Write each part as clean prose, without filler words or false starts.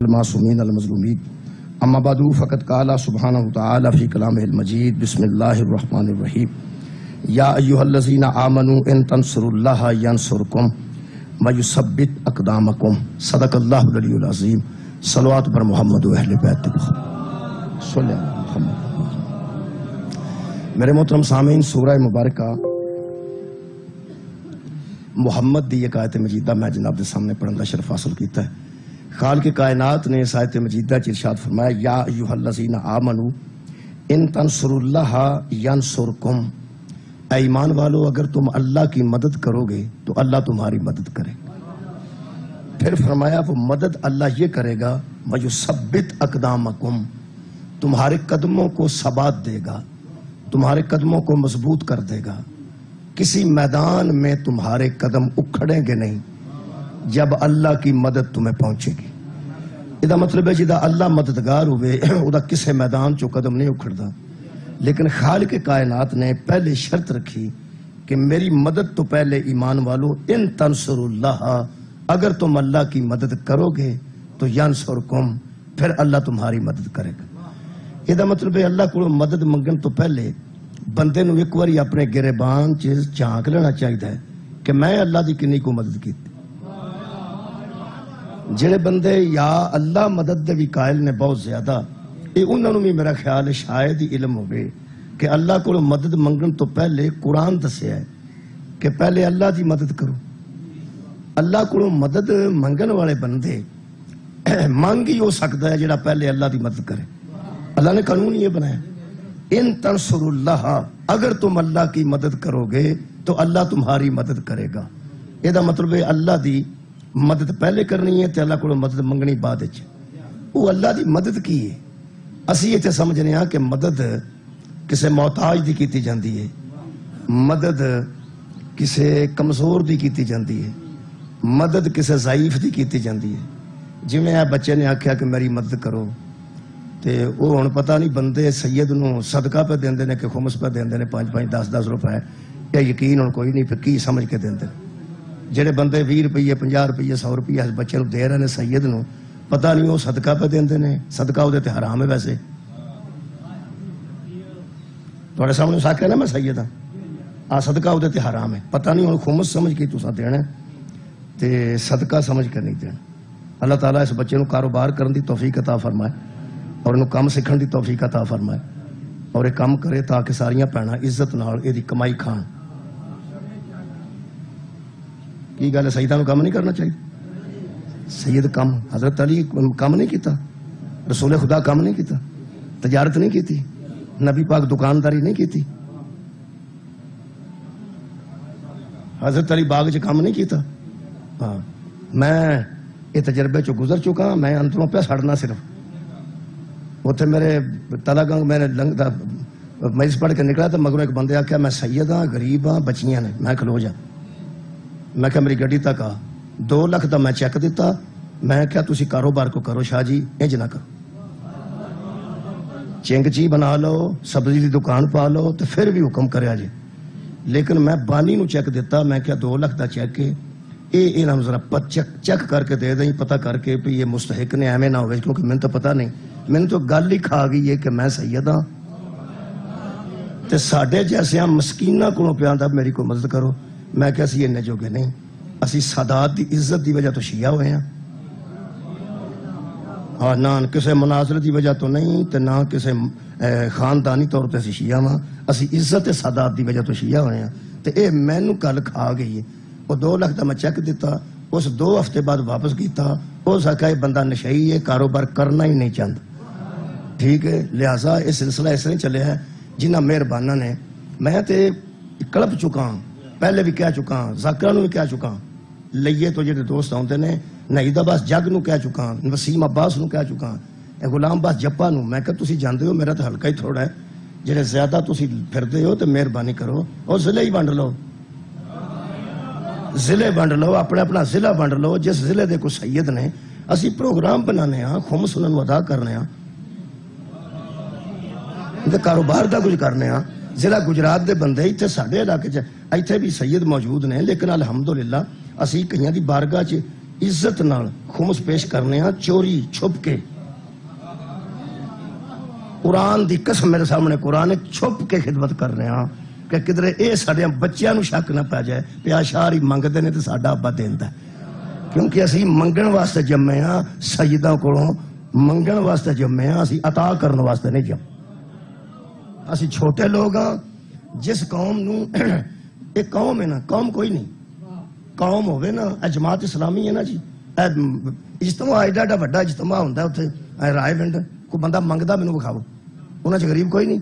المعصومین المظلومین اما بعد فقد قال سبحانہ وتعالی فی کلامہ المجید بسم اللہ الرحمن الرحیم یا ایھا الذین آمنوا ان تنصروا اللہ ینصرکم ویثبت اقدامکم صدق اللہ العلی العظیم صلوات پر محمد و اہل بیت صلی اللہ محمد۔ میرے محترم سامعین، سورہ مبارکہ محمد دی ایک آیت مجیدہ میں جناب دے سامنے پڑھن دا شرف حاصل کیتا ہے۔ خالق کائنات نے اس آیت مجیدہ چ ارشاد فرمایا یا ایھا الذین آمنوا ان تنصروا اللہ ینصرکم، اے ایمان والو اگر تم اللہ کی مدد کرو گے تو اللہ تمہاری مدد کرے گا۔ پھر فرمایا وہ مدد اللہ یہ کرے گا وَيُثَبِّتْ أَقْدَامَكُمْ، تمہارے قدموں کو ثبات دے گا، تمہارے قدموں کو مضبوط کر دے گا۔ کسی میدان میں تمہارے قدم اکھڑیں گے نہیں جب اللہ کی مدد تمہیں پہنچے گی۔ یہ مطلب ہے جدا اللہ مددگار ہوئے ادا کسے میدان چو قدم نہیں اکھڑتا، لیکن خالق کائنات نے پہلے شرط رکھی کہ میری مدد تو پہلے ایمان والو ان تنصروا اللہ، اگر تم اللہ کی مدد کرو گے تو ینصرکم، پھر اللہ تمہاری مدد کرے گا۔ یہ مطلب ہے اللہ کو مدد منگن تو پہلے بندے نو ایک باری اپنے گریبان چیز جھانک لینا چاہیے کہ میں اللہ دی کنی کو مدد کی۔ جڑے بندے یا اللہ مدد دے بھی قائل نے بہت زیادہ، یہ انہوں نے بھی میرا خیال شاید ہی علم ہوئے کہ اللہ کو مدد منگن تو پہلے قرآن دسیا ہے کہ پہلے اللہ دی مدد کرو۔ اللہ کو مدد منگن والے بندے مانگ ہی ہو سکتا ہے جڑا پہلے اللہ دی مدد کرے۔ اللہ نے قانون یہ بنایا ان تنصروا اللہ، اگر تم اللہ کی مدد کرو گے تو اللہ تمہاری مدد کرے گا۔ یہ مطلب ہے اللہ دی مدد پہلے کرنی ہے تے اللہ کو مدد منگنی بعد وچ۔ وہ اللہ دی مدد کی ہے، اسی یہ سمجھنے ہاں کہ مدد کسے محتاج دی کیتی جاندی ہے، مدد کسے کمزور دی کیتی جاندی ہے، مدد کسے ضعیف دی کیتی جاندی ہے۔ جی میں بچے نے آکھیا کہ میری مدد کرو تے وہ ہن پتہ نہیں بندے سید نو صدقہ پہ دیندے نے کہ خمس پہ دیندے نے 5-5 10-10 روپے، یا یقین ہن کوئی نہیں پھر کی سمجھ کے دیندے۔ جڑے بندے 20 روپے 50 روپے 100 روپے اس بچے نو دے رہے نے سید نو، پتہ نہیں وہ صدقہ پہ دیندے نے، صدقہ وہ تے حرام ہے۔ ویسے تھوڑے سامنے ساکھیا نا میں سید ہاں، آ صدقہ وہ تے حرام ہے، پتہ نہیں ہن خمس سمجھ کے تساں دینا تے صدقہ سمجھ کے نہیں دینا۔ اللہ تعالیٰ اس بچے نو کاروبار کرن دی توفیق عطا فرمائے اور انہوں کام سکھن دی توفیق عطا فرمائے اور یہ کام کرے تاکہ ساریاں بھੈਣਾں عزت نال یہ کمائی کھان۔ کی گل ہے سیداں نو کام نہیں کرنا چاہیے؟ سید کام، حضرت علی کام نہیں کیتا، رسول خدا کام نہیں کیتا، تجارت نہیں کیتی، نبی پاک دکانداری نہیں کیتی، حضرت علی باغ چ کام نہیں کیتا۔ ہاں میں یہ تجربے چو گزر چکا، میں اندروں پہ سڑنا صرف اتنے میرے تلا گنگ میں نے مجلس پڑھ کے نکلا تو مگروں ایک بندے آخیا میں سید ہاں، غریب ہاں، بچیاں نے، میں کھلو جا، میں کہا میری گڈی تک آ، 2 لاکھ دا میں چیک دیتا، میں کہا تسی کاروبار کو کرو شاہ جی، انج نہ کرو، چنگ چی بنا لو، سبزی دی دکان پا لو تو پھر بھی حکم کریا جی۔ لیکن میں بانی نو چیک دیتا، میں کہا 2 لاکھ دا چیک ہے، یہ ذرا چیک کر کے دے دیں، پتہ کر کے بھی یہ مستحق نے، ایویں نہ ہوئے، کیونکہ میں تو پتہ نہیں، میں تو گل ہی کھا گئی ہے کہ میں سید ہاں تے ساڈے جیسے مسکیناں کو پیاندا میری کو مدد کرو۔ میں کہ اسی اننے جوگے نہیں، اسی سادات دی عزت دی وجہ تو شیعہ ہوئے ہیں، ہاں نہ کسے مناظر دی وجہ تو نہیں تے نہ کسے خاندانی طور تے اسی شیعہ ہاں، اسی عزت سادات دی وجہ تو شیعہ ہوئے ہیں۔ تے اے مینو کل کھا گئی ہے، وہ 2 لاکھ دا میں چیک دیتا، اس 2 ہفتے بعد واپس کیتا، ہو سکا یہ بندہ نشئی ہے، کاروبار کرنا ہی نہیں چاہتا، ٹھیک ہے۔ لہٰذا یہ سلسلہ اس طرح چلے ہے جنہ مہربانہ نے، میں تے کلپ چکا ہوں، پہلے بھی کہہ چکا ہوں، ذاکرہ نو بھی کہہ چکا ہوں، لئیے تو جڑے دوست آتے نے، نہید عباس جگ نو کہہ چکا ہوں، وسیم عباس نو کہہ چکا ہوں، غلام عباس جپا نو، میں کہا تسی جاندے ہو میرا تو ہلکا ہی تھوڑا ہے، جڑے زیادہ تسی پھردے ہو تو مہربانی کرو اور ضلع ہی ونڈ لو، ضلع ونڈ لو، اپنے اپنا ضلع ونڈ لو، جس ضلع دے کو سید نے، اسی پروگرام بنانے ہاں، خمس انہوں نے ادا کرنے ہاں، کاروبار دا کچھ کرنے ہاں۔ ضلع گجرات دے بندے اتنے ساڈے علاقے ایتھے بھی سید موجود نے، لیکن الحمدللہ اسی کئیاں دی بارگاہ چ عزت نال خمس پیش کرنے ہاں چوری چھپ کے. قرآن دی قسم میرے سامنے قرآن ہے, چھپ کے خدمت کر رہے ہاں کہ کدھر اے ساڈے بچیاں نو شک نہ پہ جائے پہ اشعار ہی منگدے نے تے ساڈا ابا دیندا ہے. کیونکہ اسی منگن واسطے جمے ہاں, سیداں کولوں منگن واسطے جمے ہاں, اسی عطا کرن واسطے نہیں جمے. اسی چھوٹے لوگ ہاں. جس قوم نو ایک قوم ہے نا, قوم کوئی نہیں, قوم ہوئے نا, جماعت اسلامی ہے نا جی, اجتماع ایڈا ایڈا وڈا اجتماع ہوندا ہے اتنے رائے ونڈ, کوئی بندہ منگدا مینوں وکھاؤ, انہاں چ غریب کوئی نہیں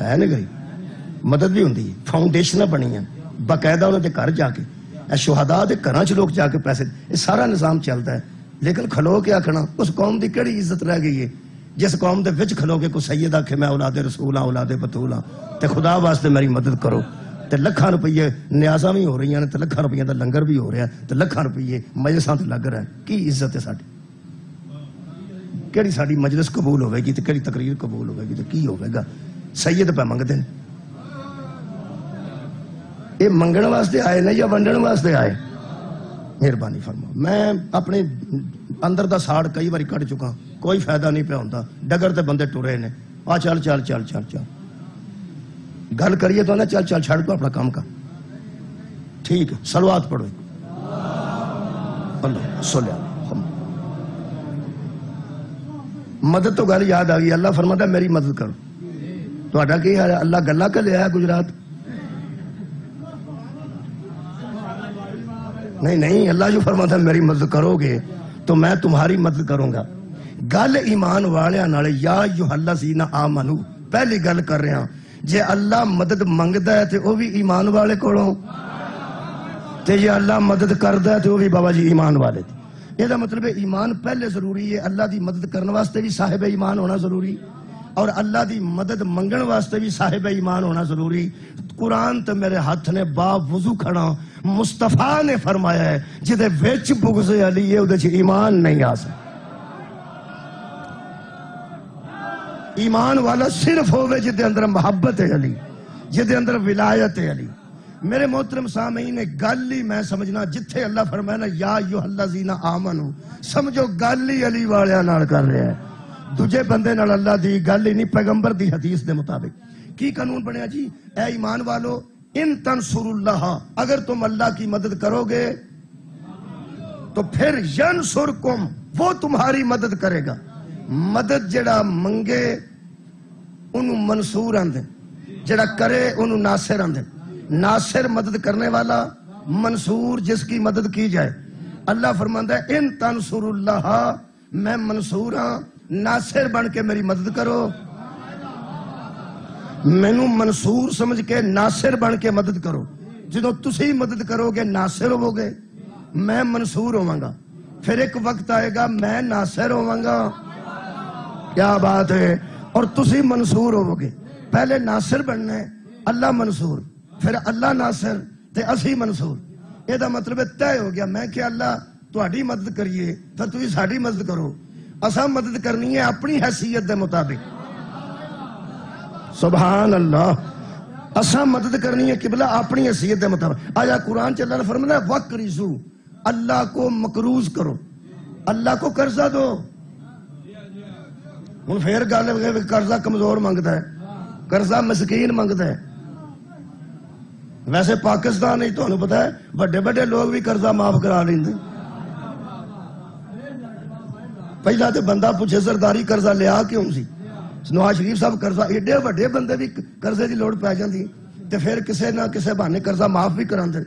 ہے نا. غریب مدد بھی ہوندی ہے, فاؤنڈیشن بنی ہیں باقاعدہ انہوں دے گھر جا کے, شہداء دے گھراں چ لوگ جا کے پیسے, یہ سارا نظام چلتا ہے. لیکن کھلو کے آکھنا اس قوم دی کیڑی عزت رہ گئی ہے جس قوم دے وچ کھلو کے کوئی سید آکھے میں اولاد رسول ہاں, اولاد بطول ہاں, تے خدا واسطے میری مدد کرو, تے لکھاں روپیے نیازاں بھی ہو رہی ہیں, تے لکھاں روپیے دا لنگر بھی ہو رہا ہے, تے لکھاں روپیے مجلساں تے لگ رہا ہے. کی عزت ہے ساڈی؟ کیڑی ساڈی مجلس قبول ہوے گی تے کیڑی تقریر قبول ہوے گی تے کی ہوے گا؟ سید پہ منگدے ہیں. یہ منگن واسطے آئے نا یا ونڈن واسطے آئے؟ مہربانی فرماؤ. میں اپنے اندر دا ساڑ کئی باری کٹ چکا, کوئی فائدہ نہیں پیا ہوندا. ڈگر تے بندے ٹرے نے, آ چل چل چل چل چل گل کریے تو نا, چل چل چھڑ دو اپنا کام کا. ٹھیک ہے, صلوات پڑھو. اللہ صلی اللہ. مدد تو گل یاد آ گئی. اللہ فرماتا ہے میری مدد کرو. تہاڈا کی حال ہے؟ اللہ گلا کے لے آیا گجرات؟ نہیں نہیں, اللہ جو فرماتا ہے میری مدد کرو گے تو میں تمہاری مدد کروں گا. گل ایمان والیاں نال, یا ایھا الذین آمنو پہلی گل کر رہے ہاں. جے اللہ مدد منگدا ہے تے او بھی ایمان والے کولوں, تے جے اللہ مدد کردا ہے تے او بھی بابا جی ایمان والے. یہ مطلب ہے ایمان پہلے ضروری ہے. اللہ دی مدد کرنے واسطے بھی صاحب ایمان ہونا ضروری, اور اللہ دی مدد منگن واسطے بھی صاحب ایمان ہونا ضروری. قرآن تے میرے ہاتھ نے با وضو کھڑا مصطفیٰ نے فرمایا ہے جدے وچ بغض علی ہے اودے چ ایمان نہیں آ سکتا. ایمان والا صرف ہوئے جدے اندر محبت ہے علی, جدے اندر ولایت ہے علی. میرے محترم سامعین, گل ہی میں سمجھنا جتھے اللہ فرمایا نا یا ایھا الذین آمنو, سمجھو گل ہی علی والیاں نال کر رہا ہے. دوجے بندے نال اللہ دی گل ہی نہیں, پیغمبر دی حدیث دے مطابق. کی قانون بنیا جی؟ اے ایمان والو, ان تنصر اللہ, اگر تم اللہ کی مدد کرو گے تو پھر ینصرکم, وہ تمہاری مدد کرے گا. مدد جڑا منگے انہوں منصور آندے, جڑا کرے انہوں ناصر آندے. ناصر مدد کرنے والا, منصور جس کی مدد کی جائے. اللہ فرماندا ہے ان تنصر اللہ, میں منصور ہاں, ناصر بن کے میری مدد کرو. مینوں منصور سمجھ کے ناصر بن کے مدد کرو. جدو تسی مدد کرو گے ناصر ہوو گے, میں منصور ہوواں گا. پھر ایک وقت آئے گا میں ناصر ہوواں گا. کیا بات ہے. اور تسی منصور ہوو گے. پہلے ناصر بننا ہے, اللہ منصور, پھر اللہ ناصر تے اسی منصور. یہ دا مطلب طے ہو گیا. میں کہ اللہ تہاڈی مدد کریے تو تسی ساڈی مدد کرو. اساں مدد کرنی ہے اپنی حیثیت دے مطابق. سبحان اللہ. اساں مدد کرنی ہے قبلہ اپنی حیثیت دے مطابق. آیا قرآن چ اللہ نے فرمایا وقرضوا, اللہ کو مقروض کرو, اللہ کو قرضہ دو. ہوں پھر گل, قرضہ کمزور منگتا ہے, قرضہ مسکین منگتا ہے. ویسے پاکستان ہی تمہیں پتا ہے بڑے بڑے لوگ بھی قرضہ معاف کرا لیں. پہلا تو بندہ پوچھے سرداری قرضہ لیا کیوں سی؟ نواز شریف صاحب قرضہ, ایڈے وڈے بندے بھی قرضے کی لوڑ پی جاتی تے پھر کسے نہ کسے بہانے قرضہ معاف بھی کراندے.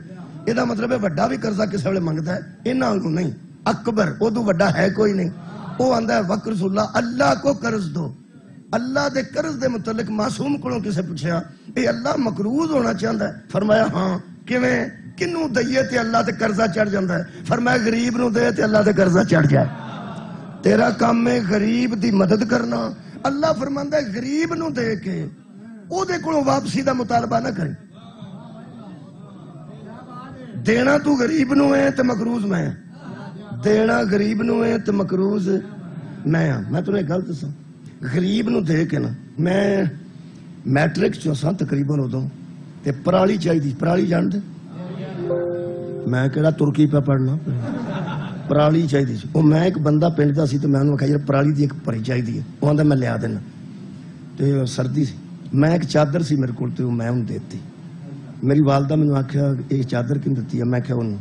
یہ مطلب ہے وڈا بھی قرضہ کسے ویلے منگتا ہے, انہاں کو نہیں. اکبر ادو وڈا ہے کوئی نہیں. وہ آندا ہے وقرض اللہ, اللہ کو قرض دو. اللہ دے قرض دے متعلق معصوم کو کسے پوچھا اے اللہ مقروض ہونا چاہتا ہے؟ فرمایا ہاں. کیویں؟ کنوں دئیے تے اللہ تے قرضہ چڑھ جاندا ہے. فرمایا غریب نو دے تے اللہ تے قرضہ چڑھ جائے. تیرا کام ہے غریب دی مدد کرنا. اللہ فرماندا ہے غریب نو دے کے او دے کولوں واپسی دا مطالبہ نہ کریں. دینا تو غریب نو ہے تے مقروض میں. دینا غریب نو ہے تے مقروض میں. میں تمہیں گل دساں, غریب نو دے کے نا, میں میٹرک چ سا تقریباً ادو تے پرالی چاہیے. پرالی جان دے میں کہڑا ترکی پہ پڑھنا پرالی چاہیے سی وہ میں ایک بندہ پنڈ کا سی تو میں انہوں نے کہا یار پرالی دی ایک پری چاہیے وہ آدھا میں لیا دینا تو سردی سی میں ایک چادر سی میرے کو میں انہوں دیتی میری والدہ مجھے آخیا یہ چادر کیوں دیتی ہے میں کیا انہوں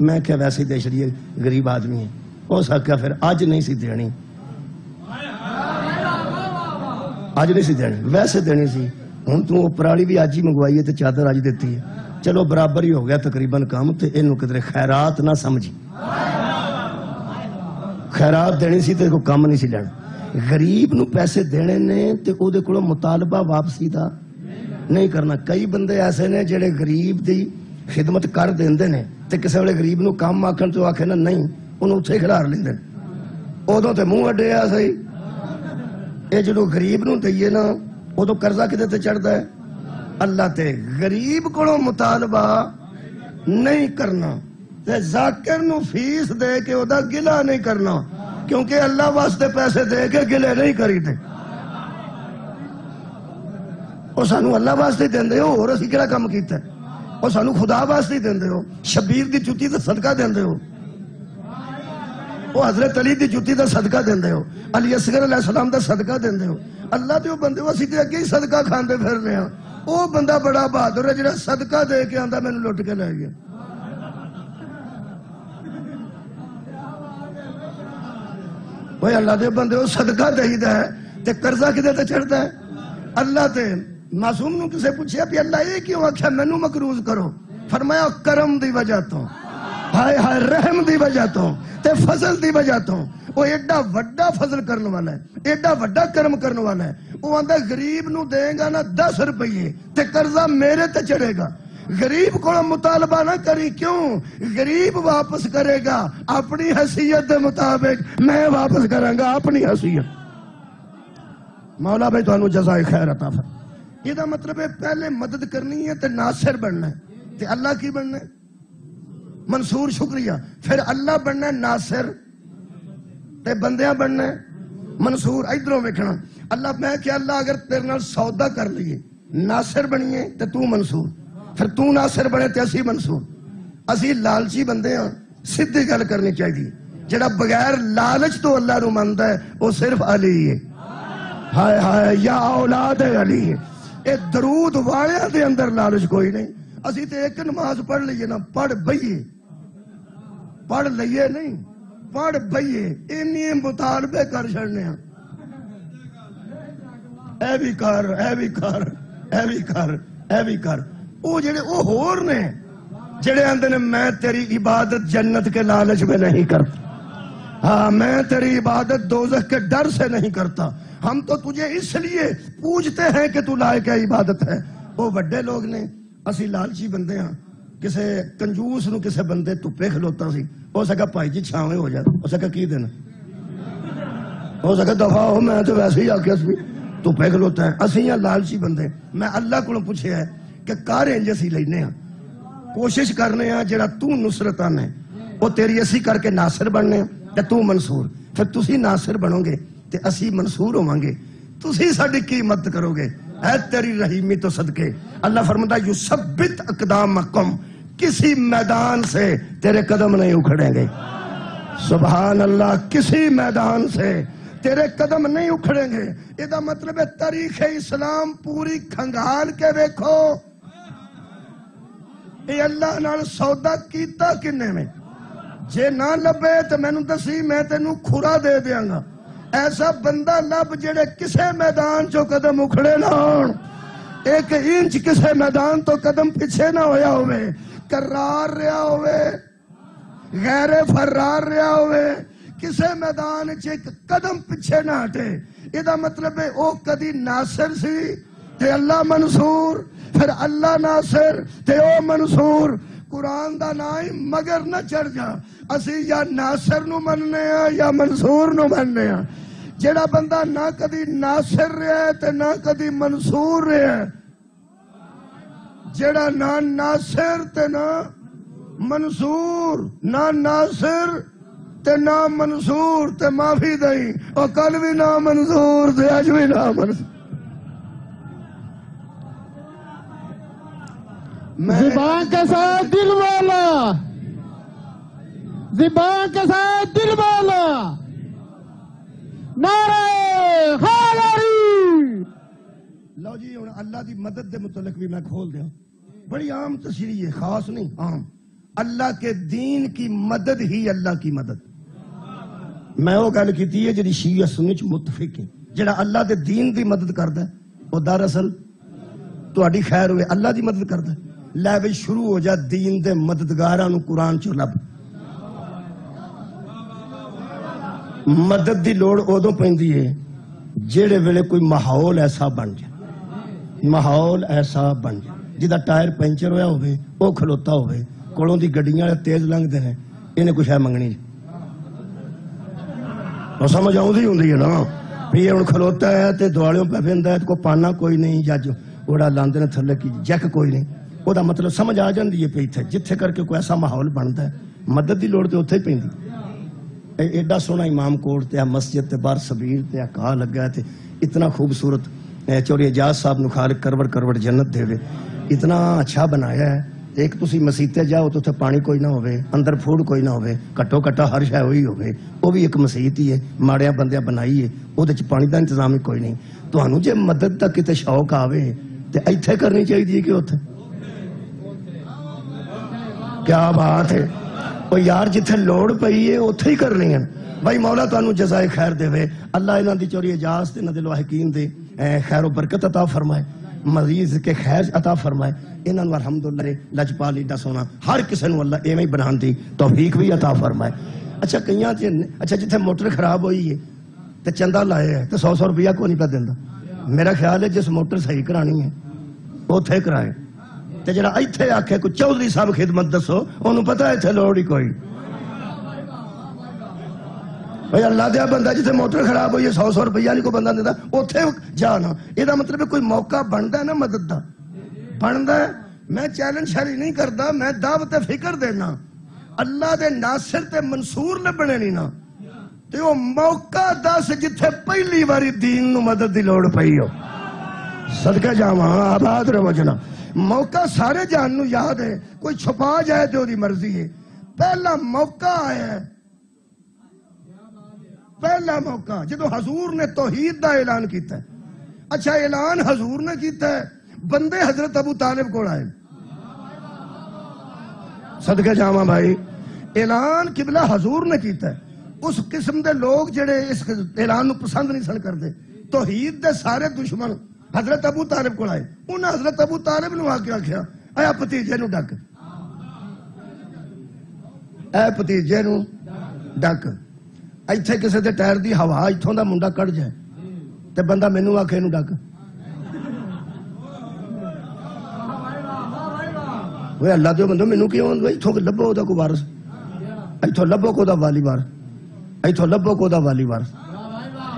میں کیا ویسے ہی دے چڑیے غریب آدمی ہے ہو سکیا پھر اج نہیں سی دینی اج نہیں سی دینی ویسے دینی سی ہوں تو پرالی بھی اج ہی منگوائی ہے تو چادر اج دیتی ہے چلو برابر ہی ہو گیا تقریباً کام تے اینو کدھر خیرات نہ سمجھی خیرات دینی سی تے کوئی کام نہیں سی لینا غریب نو پیسے دینے نے تے او دے کولوں مطالبہ واپسی دا نہیں کرنا کئی بندے ایسے نے جڑے غریب دی خدمت کر دیندے نے تے کسے ویلے غریب نو کام آکھن تے آکھے نا نہیں انہوں اتھے کھلار لیندے ادوں تے منہ اڈیا صحیح اے جدو غریب نو دئیے نا ادو قرضہ کدے تے چڑھدا ہے اللہ تے غریب کو مطالبہ نہیں کرنا تے ذاکر نو فیس دے کے او دا گلہ نہیں کرنا کیونکہ اللہ واسطے پیسے دے کے گلے نہیں کری دے او سانو اللہ واسطے دیندے ہو اور اسی کیڑا کام کیتا ہے او سانو خدا واسطے دیندے ہو شبیر دی جُتی دا صدقہ دیندے ہو او حضرت علی دی جُتی دا صدقہ دیندے ہو علی اصغر علیہ السلام دا صدقہ دیندے ہو اللہ تے او بندے ہو اسی تے اگے ہی صدقہ کھاندے پھرنے ہاں او بندہ بڑا بہادر ہے جڑا صدقہ دے کے آندا مینوں لٹ کے لے گیا اوے اللہ دے بندے ہو صدقہ دئیدا ہے تے قرضہ کدے تے چڑھدا ہے اللہ تے معصوم نو کسے پوچھیا بھی اللہ یہ کیوں آکھیا مینوں مقروض کرو فرمایا کرم دی وجہ تو ہائے ہائے رحم دی وجہ تو تے فضل دی وجہ تو وہ ایڈا وڈا فضل کرنے والا ہے ایڈا وڈا کرم کرنے والا ہے وہ آندا غریب نو دے گا نا 10 روپیے تے قرضہ میرے تے چڑھے گا غریب کو مطالبہ نہ کری کیوں غریب واپس کرے گا اپنی حیثیت دے مطابق میں واپس کراں گا اپنی حیثیت مولا بھائی تانوں جزائے خیر عطا فرمائے یہ دا مطلب ہے پہلے مدد کرنی ہے تے ناصر بننا ہے تے اللہ کی بننا ہے منصور شکریہ پھر اللہ بننا ہے ناصر تے بندیاں بننا ہے منصور ادھروں ویکھنا اللہ میں کہ اللہ اگر تیرے نال سودا کر لیے ناصر بنیے تے تو منصور پھر تو ناصر بنے تے اسی منصور اسی لالچی بندے ہاں سیدھی گل کرنی چاہیے جڑا بغیر لالچ تو اللہ نو مندا ہے وہ صرف علی ہے ہائے ہائے یا اولاد علی ہے اے درود والے دے اندر لالچ کوئی نہیں اسی تے ایک نماز پڑھ لئیے نا پڑھ بئیے پڑھ لئیے نہیں پڑھ بئیے انہی مطالبے کر چھڑنے ہیں اے بھی کر اے بھی کر اے بھی کر اے بھی کر او جڑے او ہور نے جڑے اندر نے میں تیری عبادت جنت کے لالچ میں نہیں کرتا ہاں میں تیری عبادت دوزخ کے ڈر سے نہیں کرتا ہم تو تجھے اس لیے پوچھتے ہیں کہ تو لائق عبادت ہے وہ بڑے لوگ نے اسی لالچی بندے ہاں کسے کنجوس نو کسے بندے تپے کھلوتا سی ہو سکا بھائی جی چھاویں ہو جائے ہو سکا کی دینا ہو سکا دفعہ ہو میں تو ویسے ہی آکیا سی تپے کھلوتا ہے اسی یہاں لالچی بندے میں اللہ کو پوچھے ہے کہ کار انج اسی لینے ہاں کوشش کرنے ہاں جڑا تو نصرت آنے وہ تیری اسی کر کے ناصر بننے تے تو منصور پھر تسی ناصر بنو گے تے اسی منصور ہوواں گے تسی ساڈی کی مدد کرو گے اے تیری رحیمی تو صدقے اللہ فرماتا یثبت اقدامکم کسی میدان سے تیرے قدم نہیں اکھڑیں گے سبحان اللہ کسی میدان سے تیرے قدم نہیں اکھڑیں گے یہ دا مطلب ہے تاریخ اسلام پوری کھنگال کے دیکھو اے اللہ نال سودا کیتا کنے میں جے نہ لبے تو میں دسی میں تینوں کھرا دے دیاں گا ایسا بندہ لب جڑے کسے میدان چو قدم اکھڑے نہ ہون ایک انچ کسے میدان تو قدم پیچھے نہ ہویا ہوئے کرار رہا ہوئے غیر فرار رہا ہوئے کسے میدان ایک قدم پیچھے نہ ہٹے یہ دا مطلب ہے او کدی ناصر سی تے اللہ منصور پھر اللہ ناصر تے او منصور قرآن دا نائی مگر نہ چڑھ جا اسی یا ناصر نو مننے ہیں یا منصور نو مننے ہیں جڑا بندہ نہ کدی ناصر رہے تے نہ کدی منصور رہے جڑا نہ ناصر تے نہ منصور نہ ناصر تے نہ منصور تے معافی دئی اور کل بھی نہ منصور تے اج بھی نہ منصور زبان کے ساتھ دل والا، زبان کے ساتھ دل والا، نعرہ حیدری۔ لو جی ہوں اللہ دی مدد دے متعلق بھی میں کھول دیا، بڑی عام تشریح ہے، خاص نہیں، عام۔ اللہ کے دین کی مدد ہی اللہ کی مدد۔ میں وہ گل کی ہے جی شیعہ سنی چ متفق ہے، جڑا اللہ دے دین دی مدد کردا ہے وہ دراصل تہاڈی خیر ہوئے اللہ دی مدد کردا ہے۔ لے بھئی شروع ہو جا دین دے مددگاراں نو قرآن چ لب۔ مدد دی لوڑ ادوں پیندی ہے جیڑے ویلے کوئی ماحول ایسا بن جائے، ماحول ایسا بن جائے جدا ٹائر پنچر ہویا ہوئے، وہ کھلوتا ہوئے، کولوں دی گڈیاں تیز لنگ دے ہیں، انہیں کچھ ہے منگنی وہ سمجھ آؤں ہوندی ہے نا بھی یہ کھلوتا ہے تے دوالیوں پہ پہندا ہے، کوئی پانا کوئی نہیں، جج اوڑا لاندے نے تھلے کی جیک کوئی نہیں، وہ دا مطلب سمجھ آ جاندی ہے پہ جتھے کر کے کوئی ایسا ماحول بنتا ہے مدد دی لوڑ تے اتھے ہی پیندی۔ ایڈا سونا امام کوٹ تے مسجد تے بار سبیر تے کہا لگا ہے تے اتنا خوبصورت چوری اجاز صاحب نو خالق کروڑ کروڑ جنت دے وے، اتنا اچھا بنایا ہے۔ ایک تسی مسیتے جاؤ تو پانی کوئی نہ ہوئے، اندر فوڈ کوئی نہ ہوئے، کٹو کٹا ہر شے ہوئی ہوئے، وہ بھی ایک مسیت ہی ہے، ماڑیاں بندیاں بنائی ہے، وہ پانی دا انتظام ہی کوئی نہیں۔ تہانوں جے مدد دا کتے شوق آوے تے ایتھے کرنی چاہیے کہ اوتھے؟ کیا بات ہے، وہ یار جتھے لوڑ پئی ہے اوتھے ہی کرنی ہے۔ بھائی مولا تانوں جزائے خیر دے وے، اللہ انہاں دی چوری اجاز تے انہاں دے لواحقین دے خیر و برکت عطا فرمائے، مزید کے خیر عطا فرمائے، انہاں نوں الحمدللہ لجپال ایڈا سونا ہر کسے نوں اللہ ایویں بنان دی توفیق بھی عطا فرمائے۔ اچھا کئیاں اچھا جتھے موٹر خراب ہوئی ہے تے چندہ لائے ہے تے 100 روپیہ کو نہیں پہ دیندا، میرا خیال ہے جس موٹر صحیح کرانی ہے اوتھے کرائے، تے جڑا ایتھے آکھے کوئی چودھری صاحب خدمت دسو انہوں پتہ ہے ایتھے لوڑ ہی کوئی۔ بھئی اللہ دیا بندہ جتھے موٹر خراب ہوئی ہے 100 روپیہ نہیں کو بندہ دیتا اوتھے جانا، یہ دا مطلب ہے کوئی موقع بندا ہے نا مدد دا بندا ہے۔ میں چیلنج شری نہیں کردا، میں دعوت فکر دینا، اللہ دے ناصر تے منصور لبنے نہیں نا تے وہ موقع دس جتھے پہلی باری دین نو مدد دی لوڑ پئی ہو۔ صدقہ جاواں آباد رہو جناب، موقع سارے جان نو یاد ہے، کوئی چھپا جائے تو دی مرضی ہے، پہلا موقع آیا ہے، پہلا موقع جدو حضور نے توحید دا اعلان کیتا ہے۔ اچھا اعلان حضور نے کیتا ہے، بندے حضرت ابو طالب کو آئے، صدقہ جاواں بھائی، اعلان قبلہ حضور نے کیتا ہے، اس قسم دے لوگ جڑے اس اعلان نو پسند نہیں سن کرتے، توحید دے سارے دشمن حضرت ابو طالب کو آئے، انہاں حضرت ابو طالب نو آ کے آکھیا اے بھتیجے نو ڈک، اے بھتیجے نو ڈک، ایتھے کسے دے ٹائر دی ہوا ایتھوں دا منڈا کٹ جائے تے بندہ مینوں آکھے نو ڈک، وہ اللہ دیو بندو مینوں کیوں ایتھوں لبو دا کوئی وارث، ایتھوں لبو کو دا والی وارث، ایتھوں لبو کو دا والی وارث،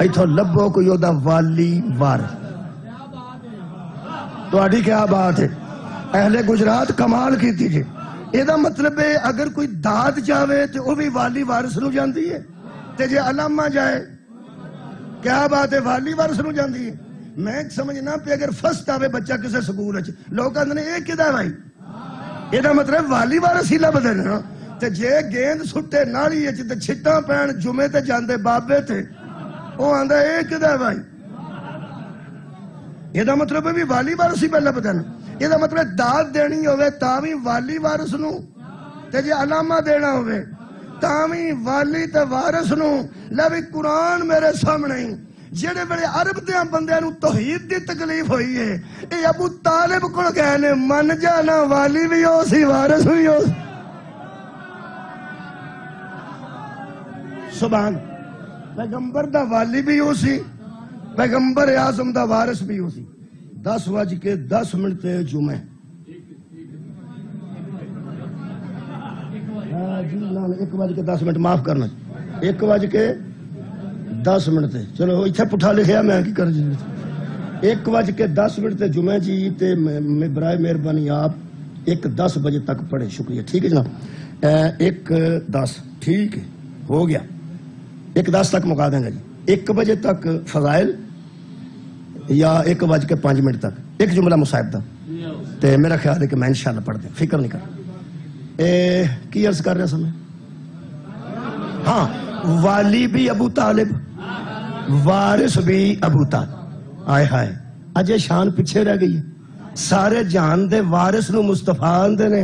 ایتھوں لبو کوئی دا والی وارث۔ تہاڈی کیا بات ہے، اہل گجرات کمال کیتی جی، یہ دا مطلب ہے اگر کوئی داد چاہے تو وہ بھی والی وارث نو جاندی ہے، تے جے علامہ جائے کیا بات ہے والی وارث نو جاندی ہے۔ میں سمجھنا پہ اگر فرسٹ آوے بچہ کسے سکول اچ لوگ کہندے نے اے کدا بھائی، یہ دا مطلب والی وارث ہی لبدے نا، تے جے گیند سٹے نالی اچ تے چھٹاں پین جمعے تے جاندے بابے تے او آندا اے کدا بھائی، یہ دا مطلب ہے بھی والی وارث ہی پہلے پتہ نا، یہ دا مطلب داد دینی ہوئے تاوی والی وارث نو، تے جے علامہ دینا ہوئے تاوی والی تے وارث نو۔ لے بھی قرآن میرے سامنے ہی جڑے بڑے عرب دیاں بندیاں نو توحید دی تکلیف ہوئی ہے، اے ابو طالب کو کہے نے من جانا والی بھی ہو سی وارث بھی ہو، سبحان پیغمبر دا والی بھی ہو سی، پیغمبر اعظم دا وارث بھی ہو سی۔ 10:10 تے جمعہ، جی 1:10 معاف کرنا، 1:10 تے چلو اتنے پٹھا لکھیا میں کی کر جی 1:10 تے جمعہ جی، تے برائے مہربانی آپ 1:10 بجے تک پڑھے، شکریہ، ٹھیک ہے جناب، 1:10 ٹھیک ہے ہو گیا، 1:10 تک مکا دیں گے جی، 1 بجے تک فضائل یا 1:05 تک ایک جملہ مصاحب دا تے میرا خیال ہے کہ میں انشاءاللہ پڑھ دیں، فکر نہیں کرنا۔ کی عرض کر رہا سا میں؟ ہاں، والی بھی ابو طالب، وارث بھی ابو طالب۔ آئے ہائے، اجے شان پیچھے رہ گئی ہے۔ سارے جہان دے وارث نو مصطفیٰ آندے نے۔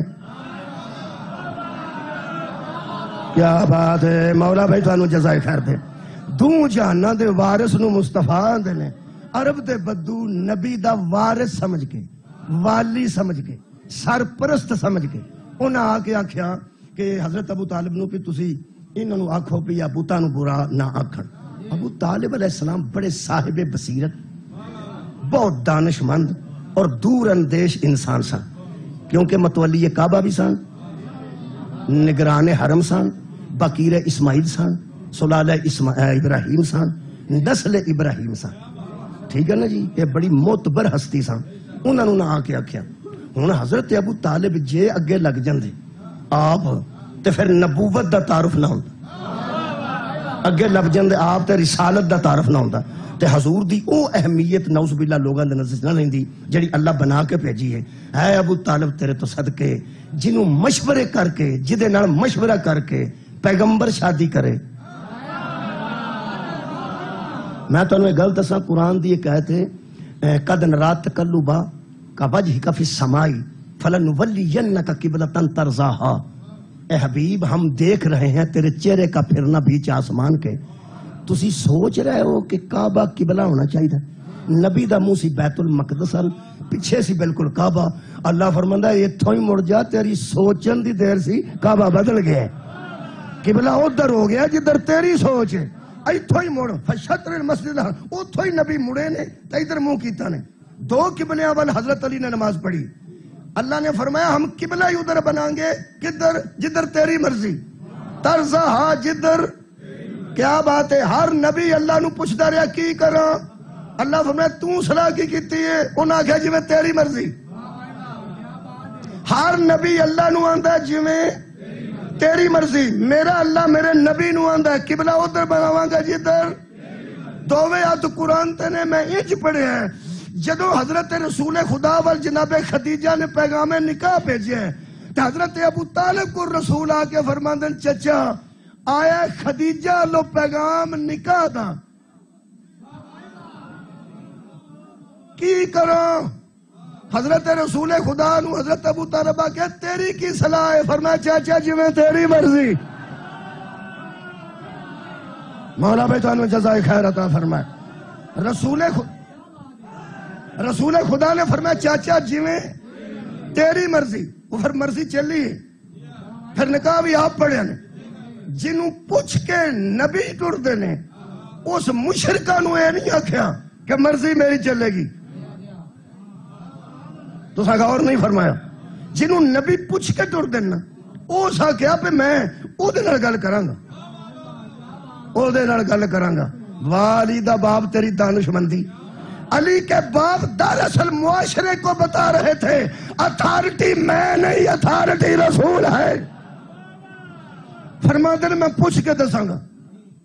کیا بات ہے، مولا بھائی تانوں جزائے خیر دے۔ دو جہاناں دے وارث نو مصطفیٰ آندے نے۔ عرب دے بدو نبی دا وارث سمجھ کے، والی سمجھ کے، سرپرست سمجھ کے انہاں آ کے آکھیا کہ حضرت ابو طالب نو کہ تسی انہاں نو آکھو بھی ابو تا نو برا نہ آکھن۔ ابو طالب علیہ السلام بڑے صاحب بصیرت، بہت دانش مند اور دور اندیش انسان سن، کیونکہ متولی کعبہ بھی سن، نگران حرم سن، بکیر اسماعیل سن، سلالہ ابراہیم سن، نسل ابراہیم سن۔ ٹھیک ہے نا جی، یہ بڑی معتبر ہستی سن۔ انہوں نے نہ آ کے آکھیا ہن حضرت ابو طالب جے اگے لگ جاندے آپ تے پھر نبوت دا تعارف نہ ہوندا، اگے لگ جاندے آپ تے رسالت دا تعارف نہ ہوندا، تے حضور دی او اہمیت نعوذ باللہ لوگاں دے نظر نہ رہندی جڑی اللہ بنا کے بھیجی ہے۔ اے ابو طالب تیرے تو صدقے، جنوں مشورے کر کے، جدے نال مشورہ کر کے پیغمبر شادی کرے۔ میں تانوں ایک گل دساں، قرآن دی ایک آیت ہے، قد نرى تقلب وجهك في السماء فلنولينك قبلة ترضاها۔ اے حبیب، ہم دیکھ رہے ہیں تیرے چہرے کا پھرنا بیچ آسمان کے، تسی سوچ رہے ہو کہ کعبہ قبلہ ہونا چاہیے۔ نبی دا منہ سی بیت المقدس، پیچھے سی بالکل کعبہ۔ اللہ فرماندا ہے ایتھوں ہی مڑ جا، تیری سوچن دی دیر سی کعبہ بدل گیا، قبلہ ادھر ہو گیا جدھر تیری سوچ ہے۔ ایتھوں ہی مڑ، فشطر المسجد، اوتھوں ہی نبی مڑے نے تے ادھر منہ کیتا نے۔ دو قبلیاں وال حضرت علی نے نماز پڑھی۔ اللہ نے فرمایا ہم قبلہ ہی ادھر بنائیں گے، کدھر؟ جدھر تیری مرضی، ترضاہا، جدھر۔ کیا بات ہے، ہر نبی اللہ نو پوچھدا رہیا کی کراں؟ اللہ فرمایا تو صلاح کی کیتی ہے؟ انہاں آکھیا جویں تیری مرضی۔ ہر نبی اللہ نو آندا جویں تیری مرضی۔ میرا اللہ میرے نبی نو آندا قبلہ ادھر بناواں گا جدھر۔ دوویں آیت قرآن تے نے میں انج پڑھے ہیں، جدو حضرت رسول خدا وال جناب خدیجہ نے پیغام نکاح بھیجے ہیں تے حضرت ابو طالب کو رسول آ کے فرماندن چچا آیا خدیجہ لو پیغام نکاح دا، کی کراں؟ حضرت رسول خدا نو حضرت ابو طالب آ کے تیری کی صلاح ہے؟ فرمایا چاچا جی میں تیری مرضی۔ مولا بھائی تانوں جزائے خیر عطا فرمائے۔ رسول خدا نے فرمایا چاچا جی میں تیری مرضی۔ وہ پھر مرضی چلی ہے، پھر نکاح بھی آپ پڑھے نے۔ جنوں پوچھ کے نبی ٹر دے نے، اس مشرکہ نو اے نہیں آکھیا کہ مرضی میری چلے گی۔ تو سا غور نہیں فرمایا، جنوں نبی پوچھ کے ٹر دینا او سا کیا پہ میں او دے نال گل کراں گا، او دے نال گل کراں گا۔ والی دا باپ تیری دانش مندی۔ علی کے باپ دراصل معاشرے کو بتا رہے تھے اتھارٹی میں نہیں، اتھارٹی رسول ہے۔ فرماتے ہیں میں پوچھ کے دساں گا۔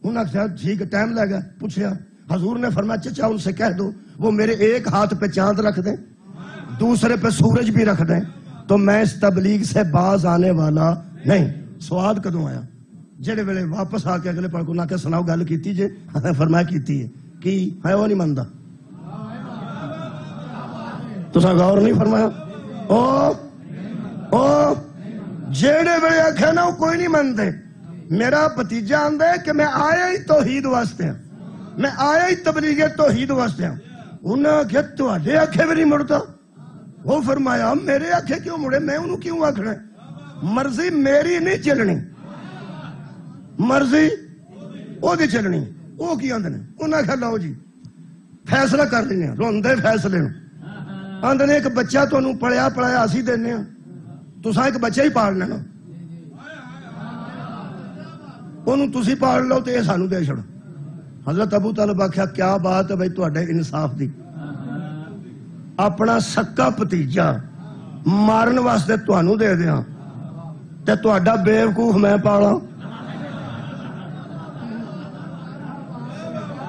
انہوں نے کہا ٹھیک ٹائم لے گا، پوچھیا۔ حضور نے فرمایا چچا ان سے کہہ دو وہ میرے ایک ہاتھ پہ چاند رکھ دیں، دوسرے پہ سورج بھی رکھ دیں، تو میں اس تبلیغ سے باز آنے والا نہیں۔ سواد کدوں آیا؟ جڑے ویلے واپس آ کے اگلے پڑھ کو نہ کہ سناؤ گل کیتی جے؟ فرمایا کیتی ہے، کی ہے وہ نہیں مندا؟ تو سا غور نہیں فرمایا؟ او جیڑے ویلے آکھے نا کوئی نہیں مندے۔ میرا بھتیجا آندا ہے کہ میں آیا ہی توحید واسطے ہوں، میں آیا ہی تبلیغ توحید واسطے ہوں۔ انہاں آکھیا تواڈے آکھے بھی نہیں مڑتا۔ وہ فرمایا میرے آکھے کیوں مڑے؟ میں انہوں کیوں آکھنا؟ مرضی میری نہیں چلنی، مرضی او دی چلنی۔ او کی آندے نے؟ انہاں آکھیا لو جی فیصلہ کر لینے، روندے فیصلے نو۔ آندے نے ایک بچہ تانوں پڑھیا پڑھایا اسی دینے ہاں، تساں ایک بچہ ہی پال لینا، انہوں تسی پال لو تے سانو دے چھڑو۔ حضرت ابو طالب آکھیا کیا بات ہے بھائی تواڈے انصاف دی، اپنا سکا بھتیجا مارن واسطے تانوں دے دیاں تے تہاڈا بیوقوف میں پالاں؟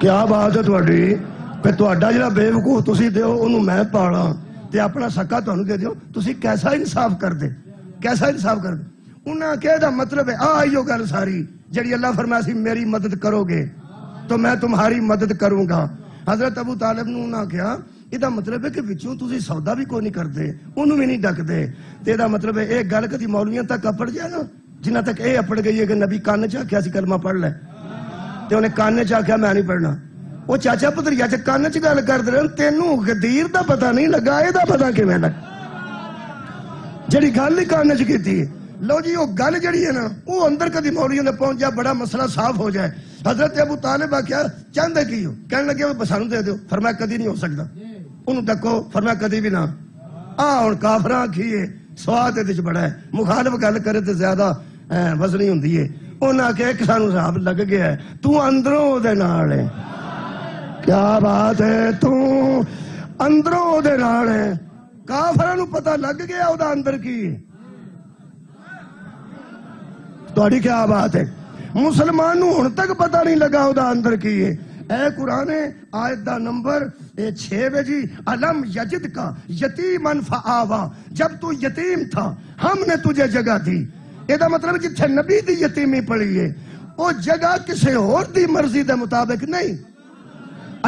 کیا بات ہے تہاڈی کہ تہاڈا جڑا بیوقوف تسی دیو انہوں میں پالاں تے اپنا سکا تانوں دے دیو، تسی کیسا انصاف کر دے، کیسا انصاف کر دے؟ انہاں کہ دا مطلب ہے آئیو گل ساری جڑی اللہ فرمایا سی میری مدد کرو گے تو میں تمہاری مدد کروں گا۔ حضرت ابو طالب نے انہاں کہا یہ مطلب ہے کہ وچوں تسی سودا بھی کوئی نہیں کرتے، انہوں بھی نہیں ڈک دے، تے دا مطلب ہے ایک گل کدی مولویاں تک اپڑ جائے نا، جنہ تک اے اپڑ گئی ہے کہ نبی کان چ آکھیا سی کلمہ پڑھ لے، تے انہیں کان چ آکھیا میں نہیں پڑھنا۔ وہ چاچا پتریا چ کان چ گل کر دے، تینوں غدیر دا پتہ نہیں لگا، اے دا پتہ کیویں لگ جڑی گل ہی کان چ کیتی ہے۔ لو جی وہ گل جڑی ہے نا وہ اندر کدی مولویوں نے پہنچ جائے، بڑا مسئلہ صاف ہو جائے۔ حضرت ابو طالب آخیا چاہتے کی ہو؟ کہنے لگے وہ سانو دے دیو۔ فرمایا کدی نہیں ہو سکتا، انہوں ڈکو۔ فرمایا کدی بھی نہ۔ ہن کافراں کھیے سواد تے بڑا ہے، مخالف گل کرے تے زیادہ وزنی ہوندی ہے۔ انہاں آخیا ایک سانو حساب لگ گیا ہے، تو اندروں دے نال ہے۔ کیا بات ہے، تو اندروں دے نال ہے۔ کافراں نو پتہ لگ گیا او دا اندر کی ہے۔ تہاڈی کیا بات ہے؟ مسلمان نو ہن تک پتہ نہیں لگا او دا اندر کی ہے۔ اے قرآن آیت دا نمبر 6 جی، علم یجد کا یتیمن فآوا، جب تو یتیم تھا ہم نے تجھے جگہ دی۔ یہ دا مطلب جتھے نبی دی یتیمی پڑی ہے وہ جگہ کسی اور دی مرضی دے مطابق نہیں،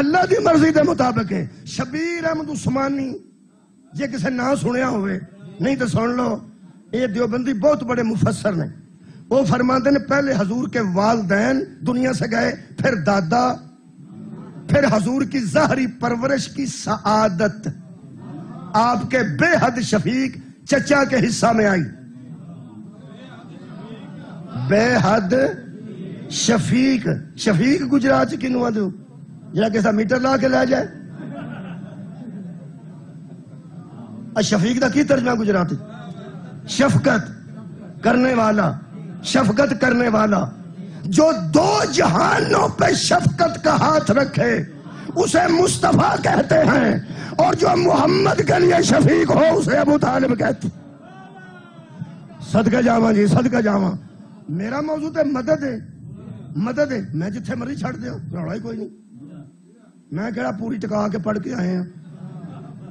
اللہ دی مرضی دے مطابق ہے۔ شبیر احمد عثمانی جے کسے نہ سنیا ہوئے نہیں تو سن لو، یہ دیوبندی بہت بڑے مفسر نے۔ وہ فرماتے ہیں پہلے حضور کے والدین دنیا سے گئے، پھر دادا، پھر حضور کی ظاہری پرورش کی سعادت آپ کے بے حد شفیق چچا کے حصہ میں آئی۔ بے حد شفیق، شفیق گجرات چ کنوں آدھو جڑا کسا میٹر لا کے لے جائے؟ شفیق دا کی ترجمہ گجراتی؟ شفقت کرنے والا، شفقت کرنے والا۔ جو دو جہانوں پہ شفقت کا ہاتھ رکھے اسے مصطفیٰ کہتے ہیں، اور جو محمد کے لیے شفیق ہو اسے ابو طالب کہتے ہیں۔ صدقہ جاواں جی، صدقہ جاواں۔ میرا موضوع تے مدد ہے، مدد ہے۔ میں جتھے مرضی چھڑ دیا، روڑا ہی کوئی نہیں۔ میں کہڑا پوری ٹکا کے پڑھ کے آئے ہیں،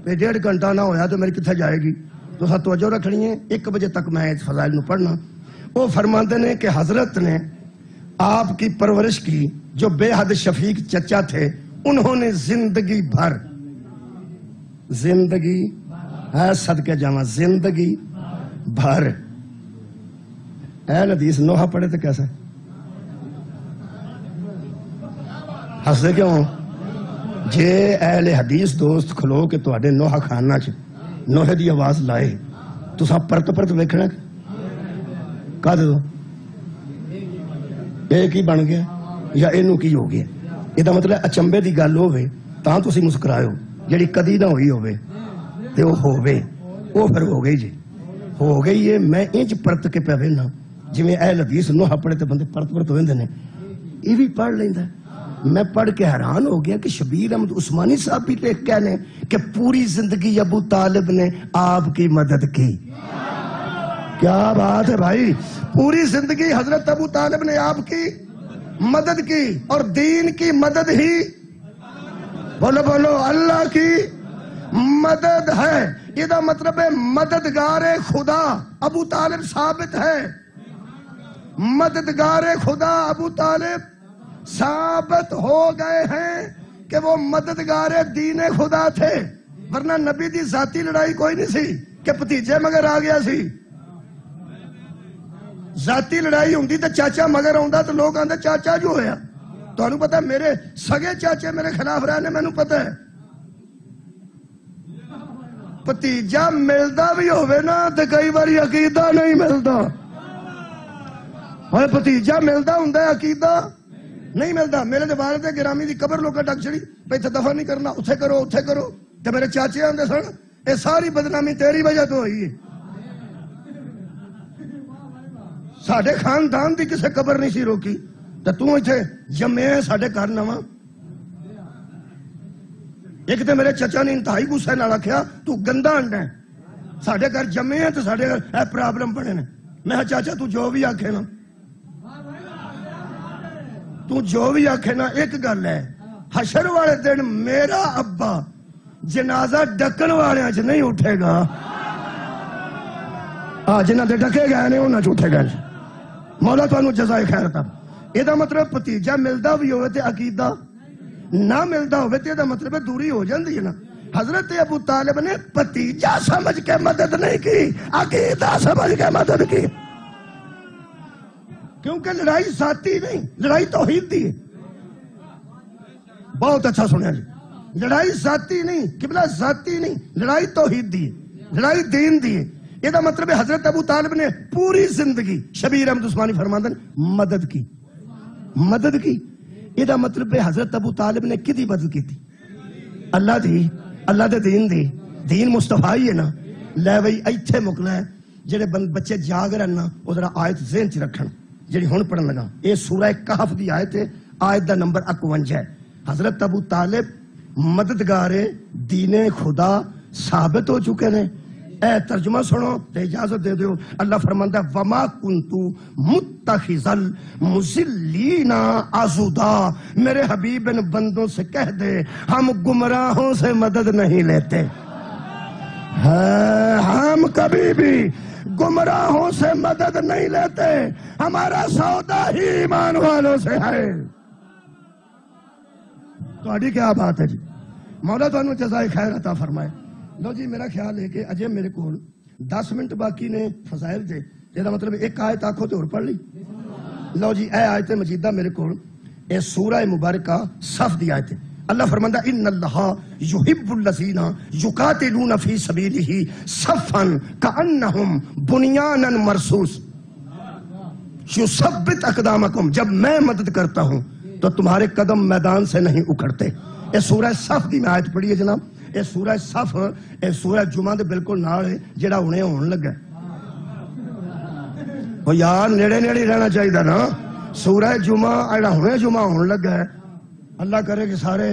1.5 گھنٹہ نہ ہویا تو میری کتھے جائے گی؟ تو ساتھ توجہ رکھنی ہے، 1 بجے تک میں اس فضائل نو پڑھنا۔ وہ فرماتے ہیں کہ حضرت نے آپ کی پرورش کی، جو بے حد شفیق چچا تھے، انہوں نے زندگی بھر، زندگی ہے صدقہ جاواں، زندگی بھر۔ اہل حدیث نوحہ پڑھے تو کیسا ہستے کیوں؟ جے اہل حدیث دوست کھلو کے تواڈے نوحہ خانہ چ نوحے دی آواز لائے تو سا پرت پرت ویکھنا کہ دو یہ کی بن گیا یا اینو کی ہو گیا۔ یہ مطلب اچمبے دی گل ہوے تاں تسی مسکرائے ہو، جڑی کدی نہ ہوئی ہوے تے وہ ہوے، وہ پھر ہو گئی جی، ہو گئی ہے۔ میں انج پرت کے پہ وینا جویں اہل حدیث نوحہ پڑھے تے بندے پرت پرت ویندے نے، یہ بھی پڑھ لیندا۔ میں پڑھ کے حیران ہو گیا کہ شبیر احمد عثمانی صاحب بھی لکھ کے نے کہ پوری زندگی ابو طالب نے آپ کی مدد کی۔ کیا بات ہے بھائی، پوری زندگی حضرت ابو طالب نے آپ کی مدد کی، اور دین کی مدد ہی، بولو بولو، اللہ کی مدد ہے۔ یہ مطلب ہے مددگار خدا ابو طالب ثابت ہے، مددگار خدا ابو طالب ثابت ہو گئے ہیں کہ وہ مددگار دین خدا تھے، ورنہ نبی دی ذاتی لڑائی کوئی نہیں سی کہ بھتیجے مگر آ گیا سی۔ ذاتی لڑائی ہوندی تو چاچا مگر آندا تو لوگ آندے چاچا جو ہویا۔ تو انہوں پتہ میرے سگے چاچے میرے خلاف رہنے، میں انہوں پتہ ہے بھتیجا ملدا بھی ہوئے نا تو کئی باری عقیدہ نہیں ملدا، اور بھتیجا ملدا ہوندا ہے عقیدہ نہیں ملتا۔ میرے دے والد گرامی دی قبر لوگاں ڈک چھڑی، پہ اتنے دفع نہیں کرنا، اتھے کرو اتھے کرو، تے میرے چاچے آندے سن اے ساری بدنامی تیری وجہ تو ہوئی ہے۔ ساڈے خاندان دی کسے قبر نہیں سی روکی تے تو اتھے جمے ساڈے گھر نواں۔ ایک تے میرے چچا نے انتہائی غصے نال آکھیا تو گندا انڈا ہے، ساڈے گھر جمے ہیں تے ساڈے گھر اے پرابلم بنے نے۔ میں کہا چاچا تو جو بھی آکھے نا، تو جو بھی آکھے نا، ایک گل ہے، حشر والے دن میرا ابا جنازہ ڈکن والے چ نہیں اٹھے گا، جنہ دے ڈکے گئے نے انہاں چ اٹھے گا۔ مولا تانوں جزائے خیر عطا۔ یہ مطلب بھتیجا ملتا بھی ہوئے تے عقیدہ نہ ملتا ہوئے تے یہ مطلب دوری ہو جاندی ہے نا۔ حضرت ابو طالب نے بھتیجا سمجھ کے مدد نہیں کی، عقیدہ سمجھ کے مدد کی، کیونکہ لڑائی ذاتی نہیں، لڑائی توحید دی ہے۔ بہت اچھا سنیا جی، لڑائی ذاتی نہیں، قبلہ ذاتی نہیں، لڑائی توحید دی ہے، لڑائی دین دی ہے۔ یہ مطلب ہے حضرت ابو طالب نے پوری زندگی شبیر احمد عثمانی فرماندے مدد کی، مدد کی۔ یہ مطلب ہے حضرت ابو طالب نے کدی مدد کی تھی؟ اللہ دی، اللہ دے دین دی، دین مصطفیٰ ہی ہے نا۔ لے بھئی ایتھے مکنا ہے، جڑے بچے جاگ رہے نا وہ ذرا آیت ذہن چ رکھن جڑی ہن پڑھن لگا۔ یہ سورہ کہف دی آیت ہے، آیت دا نمبر 51 ہے۔ حضرت ابو طالب مددگار دین خدا ثابت ہو چکے ہیں۔ اے ترجمہ سنو تے اجازت دے دیو۔ اللہ فرماندا ہے وما کنتو متخذ المضلین عضدا، میرے حبیب ان بندوں سے کہہ دے ہم گمراہوں سے مدد نہیں لیتے، ہم کبھی بھی گمراہوں سے مدد نہیں لیتے، ہمارا سودا ہی ایمان والوں سے ہے۔ تو کیا بات ہے جی، مولا تانوں جزائے خیر عطا فرمائے۔ لو جی میرا خیال ہے کہ اجے میرے کو 10 منٹ باقی نے فضائل دے، جہاں مطلب ایک آیت آکھو تے اور پڑھ لی۔ لو جی اے آیت مجیدہ میرے کو اے سورہ مبارکہ صف دی آیت ہے۔ اللہ فرماندا ان اللہ یحب الذین یقاتلون فی سبیلہ صفا کانہم بنیان مرصوص یثبت اقدامکم، جب میں مدد کرتا ہوں تو تمہارے قدم میدان سے نہیں اکھڑتے۔ اے سورہ صف دی میں آیت پڑھی ہے جناب۔ اے سورہ صف اے سورہ جمعہ دے بالکل نال ہے جڑا ہنے ہون لگا۔ او یار نیڑے نیڑے رہنا چاہیے نا۔ سورہ جمعہ جڑا ہنے جمعہ ہون لگا ہے، اللہ کرے کہ سارے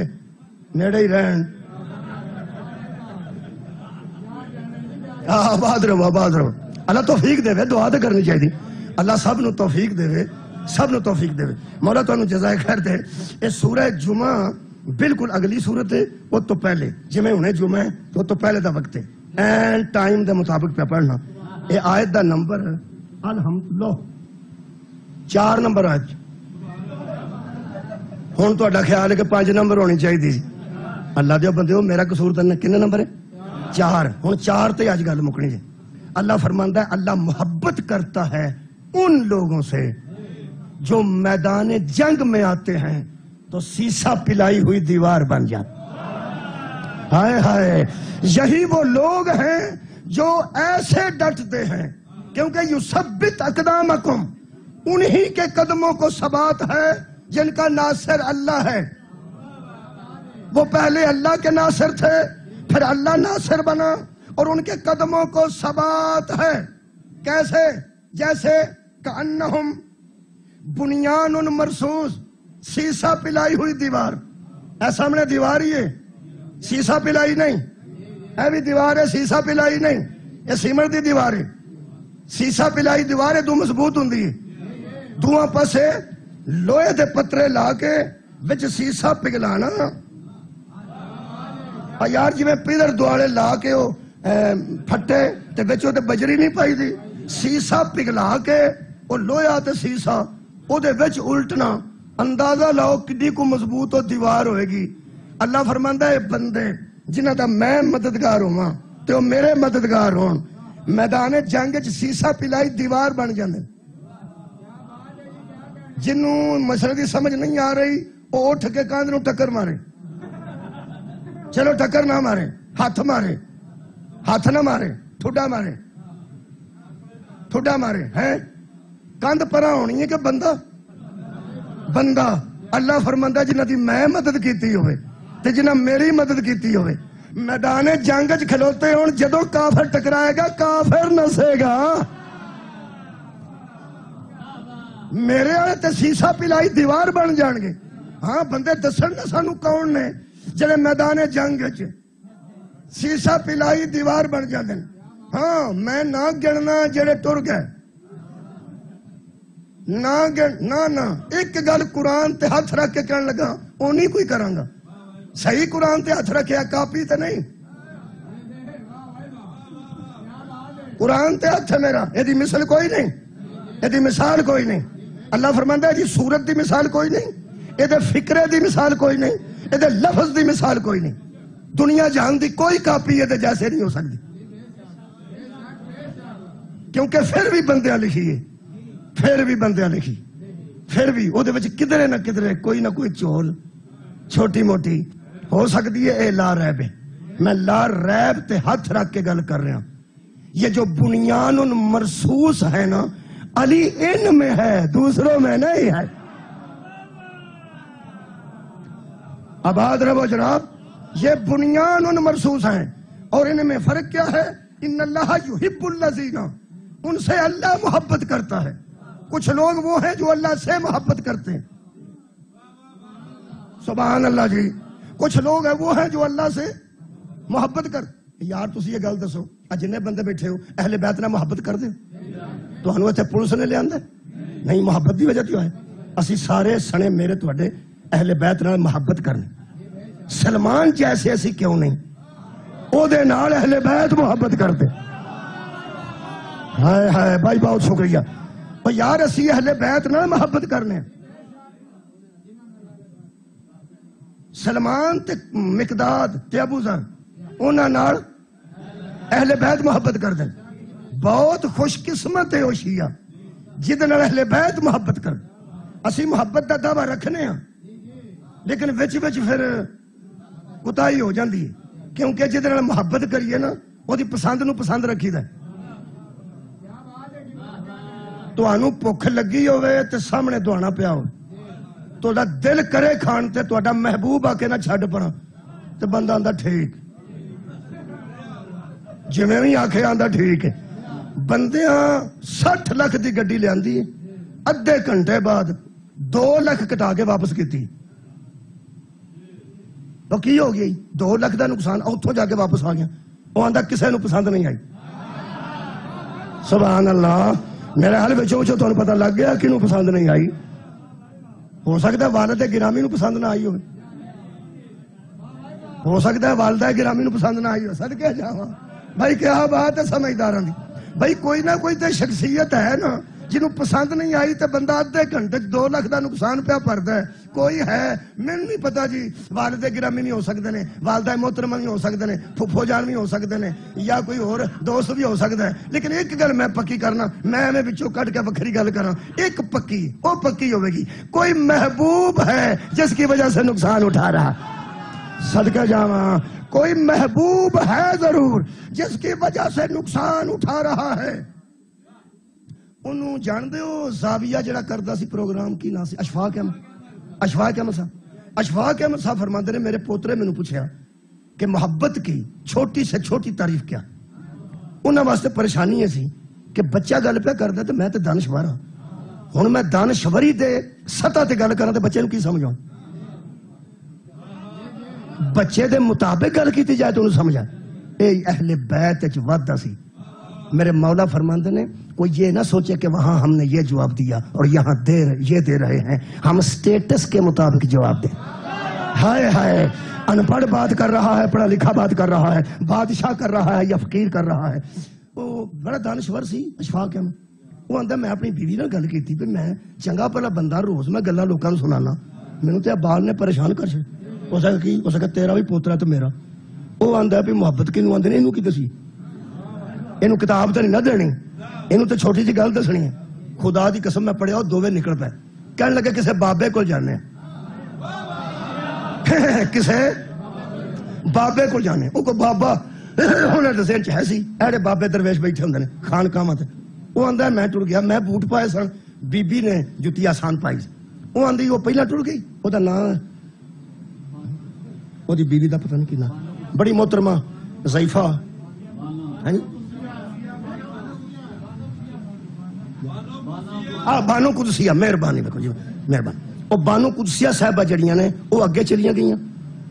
نیڑے ہی رہن۔ آباد رہو، آباد رہو۔ اللہ توفیق دے، دعا تے کرنی چاہیے، اللہ سب نو توفیق دے، سب نو توفیق دے۔ مولا تانوں جزائے خیر دے۔ اے سورہ جمعہ بالکل اگلی صورت ہے، وہ تو پہلے جی میں انہیں جمعہ ہے تو وہ تو پہلے دا وقت ہے، این ٹائم دے مطابق پہ پڑھنا۔ اے آیت دا نمبر الحمدللہ 4 نمبر آیت۔ ہون تو اڈا خیال ہے کہ 5 نمبر ہونی چاہیے تھی۔ اللہ دے بندے ہو، میرا قصور تن کنے نمبر ہے؟ 4۔ ہون 4 تے آج گل مکنی ہے۔ اللہ فرماندا ہے اللہ محبت کرتا ہے ان لوگوں سے جو میدان جنگ میں آتے ہیں تو سیسا پلائی ہوئی دیوار بن جاتی۔ ہائے ہائے، یہی وہ لوگ ہیں جو ایسے ڈٹتے ہیں، کیونکہ یثبت اقدامکم، انہی کے قدموں کو ثبات ہے جن کا ناصر اللہ ہے۔ وہ پہلے اللہ کے ناصر تھے، پھر اللہ ناصر بنا اور ان کے قدموں کو ثبات ہے۔ کیسے؟ جیسے کأنہم بنیان مرصوص، سیسا پلائی ہوئی دیوار۔ اے سامنے دیوار ہی ہے، سیسا پلائی نہیں، اے بھی دیوار ہے، سیسا پلائی نہیں، یہ سیمنٹ دی دیوار ہے۔ سیسا پلائی دیوار ہے، دو مضبوط ہوں دی، دوہاں پسے لوہے دے پترے لا کے وچ سیسا پگلانا۔ یار جی میں پیدر دوالے لا کے ہو پھٹے تے وچوں تے بجری نہیں پائی دی، سیسا پگلا کے وہ لوہا تے سیسا او دے وچ الٹنا، اندازہ لاؤ کدی کو مضبوط ہو دیوار ہوئے گی۔ اللہ فرماندا ہے بندے جنہ دا میں مددگار ہوں تے وہ میرے مددگار ہون، میدان جنگ وچ سیسا پلائی دیوار بن جاندے۔ جنوں مسئلے دی سمجھ نہیں آ رہی وہ اٹھ کے کاندھ نوں ٹکر مارے، چلو ٹکر نہ مارے، ہاتھ مارے، ہاتھ نہ مارے، ٹھڈا مارے، ٹھڈا مارے، ہیں کاندھ پرا ہونی ہے کہ بندہ بندہ۔ اللہ فرماندا جنہ دی میں مدد کیتی ہوئے تے جنہ میری مدد کیتی ہوئے، میدان جنگ وچ کھلوتے ہون، جدوں کافر ٹکرائے گا کافر نسے گا۔ میرے والے تے سیسا پلائی دیوار بن جان گے۔ ہاں بندے دسن نہ سانو کون نے جڑے میدان جنگ وچ سیسا پلائی دیوار بن جاندے۔ ہاں میں نہ گننا جڑے ٹر گئے، نہ ایک گل قرآن تے ہاتھ رکھ کے کہنے لگا اونی کوئی کراں گا۔ صحیح قرآن تے ہاتھ رکھیا کاپی تے نہیں قرآن تے ہاتھ ہے میرا یہ مثل کوئی نہیں یہ مثال کوئی نہیں اللہ فرماندا ہے جی سورت دی مثال کوئی نہیں یہ فکرے دی مثال کوئی نہیں یہ لفظ دی مثال کوئی نہیں دنیا جہان دی کوئی کاپی یہ جیسے نہیں ہو سکتی کیونکہ پھر بھی بندیاں لکھی ہے پھر بھی بندیاں لکھی پھر بھی وہ کدھرے نہ کدھرے کوئی نہ کوئی چول چھوٹی موٹی ہو سکتی ہے اے لا ریب ہے میں لا ریب تے ہاتھ رکھ کے گل کر رہا ہوں یہ جو بنیان مرصوص ہے نا علی ان میں ہے دوسروں میں نہیں ہے آباد رہو جناب یہ بنیان مرصوص ہیں اور ان میں فرق کیا ہے ان اللہ یحب الذین ان سے اللہ محبت کرتا ہے کچھ لوگ وہ ہیں جو اللہ سے محبت کرتے ہیں سبحان اللہ جی کچھ لوگ ہیں وہ ہیں جو اللہ سے محبت کرتے یار تسی یہ گل دسو جنے بندے بیٹھے ہو اہل بیت نہ محبت کر دے تو ہنو اتنے پولیس نے لے آندے نہیں محبت دی وجہ کیوں ہے اسی سارے سنے میرے تواڈے اہل بیت نہ محبت کرنے سلمان جیسے ایسی کیوں نہیں او دے نال اہل بیت محبت کرتے ہائے ہائے بھائی بہت شکریہ اور یار اسی اہل بیت نہ محبت کرنے سلمان تے مقداد تے ابو ذر انہاں نال اہل بیت محبت کر دیں بہت خوش قسمت ہے وہ شیعہ جہاں نال اہل بیت محبت کر اسی محبت دا دعویٰ رکھنے ہیں لیکن وچ پھر کوتاہی ہو جاندی ہے کیونکہ جہاں نال محبت کریے نا وہ دی پسند نو پسند رکھی دا تو آنو بھوک لگی ہوئے تے سامنے دعانا پیا ہو تو دا دل کرے کھان تے تو دا محبوب آ کے نہ چھڑ پڑا تے بندہ آندہ ٹھیک جی میں بھی آنکھیں آندہ ٹھیک ہے بندیاں 60 لاکھ دی گڈی لے آندی ہے ادھے گھنٹے بعد 2 لاکھ کٹا کے واپس کیتی تو کی ہو گئی 2 لاکھ دا نقصان اتھوں جا کے واپس آ گیا وہ آندہ کسے نو پسند نہیں آئی سبحان اللہ میرے حال بچوں تو انہوں پتہ لگ گیا کنوں پسند نہیں آئی ہو سکتا ہے والد گرامی نو پسند نہ آئی ہو سکتا ہے والدہ گرامی نو پسند نہ آئی ہو صدقے جاواں بھائی کیا بات ہے سمجھداراں دی بھائی کوئی نہ کوئی تے شخصیت ہے نا جنہوں پسند نہیں آئی تے بندہ ادھے گھنٹے 2 لاکھ دا نقصان پیا پڑدا ہے کوئی ہے میں نہیں پتا جی والد گرامی نہیں ہو سکتے نے والدہ محترمہ نہیں ہو سکتے نے پھپھو جان نہیں ہو سکتے نے یا کوئی اور دوست بھی ہو سکتا ہے لیکن ایک گل میں پکی کرنا میں ایویں وچوں کٹ کے وکھری گل کراں ایک پکی وہ پکی ہوے گی کوئی محبوب ہے جس کی وجہ سے نقصان اٹھا رہا صدقہ جاواں کوئی محبوب ہے ضرور جس کی وجہ سے نقصان اٹھا رہا ہے انہوں جان دے ہو زاویہ جڑا کردا سی پروگرام کی نا سی اشفاق احمد صاحب فرماندے نے میرے پوترے میں نے پوچھا کہ محبت کی چھوٹی سے چھوٹی تعریف کیا انہاں واسطے پریشانی ہے سی کہ بچہ گل پہ کردا تے میں تے دانشور ہاں ہن میں دانشوری دے سطح تے گل کراں تے بچے نو کی سمجھاؤں بچے دے مطابق گل کیتی جائے تو انہوں سمجھا اے اہل بیت وچ وعدہ سی میرے مولا فرماندے نے کوئی یہ نہ سوچے کہ وہاں ہم نے یہ جواب دیا اور یہاں یہ دے رہے ہیں ہم سٹیٹس کے مطابق جواب دیں ہائے ہائے ان پڑھ بات کر رہا ہے پڑھا لکھا بات کر رہا ہے بادشاہ کر رہا ہے یا فقیر کر رہا ہے وہ بڑا دانشور سی اشفاق احمد وہ آندا میں اپنی بیوی نال گل کیتی کہ میں چنگا بھلا بندہ روز میں گلاں لوکاں نوں سنانا مینوں تے بال نے پریشان کر چھڑ ہو سکتا تیرا بھی پوترا تو میرا وہ آندا بھی محبت کنوں آندے نے اینوں کی دسی اینوں کتاب تے نہیں نہ دینی اینوں تے چھوٹی جی گل دسنی ہے خدا دی قسم میں پڑھیا دوویں نکل پے کہنے لگے کسے بابے کول جانے کسے بابے کول جانے او کو بابا انہاں دے ذہن چ ہے سی ایڑے بابے درویش بیٹھے ہوندے نے خانقاہاں تے وہ آندا میں ٹر گیا میں بوٹ پائے سن بی بی نے جُتی آسان پائی وہ آندی وہ پہلا ٹر گئی او دا نام وہ دی بیوی دا پتہ نہیں کنا بڑی محترمہ ضعیفہ ہے بانو قدسیہ مہربانی دیکھو جی مہربانی وہ بانو قدسیہ صاحبہ جڑیاں نے وہ اگے چلیاں گئیاں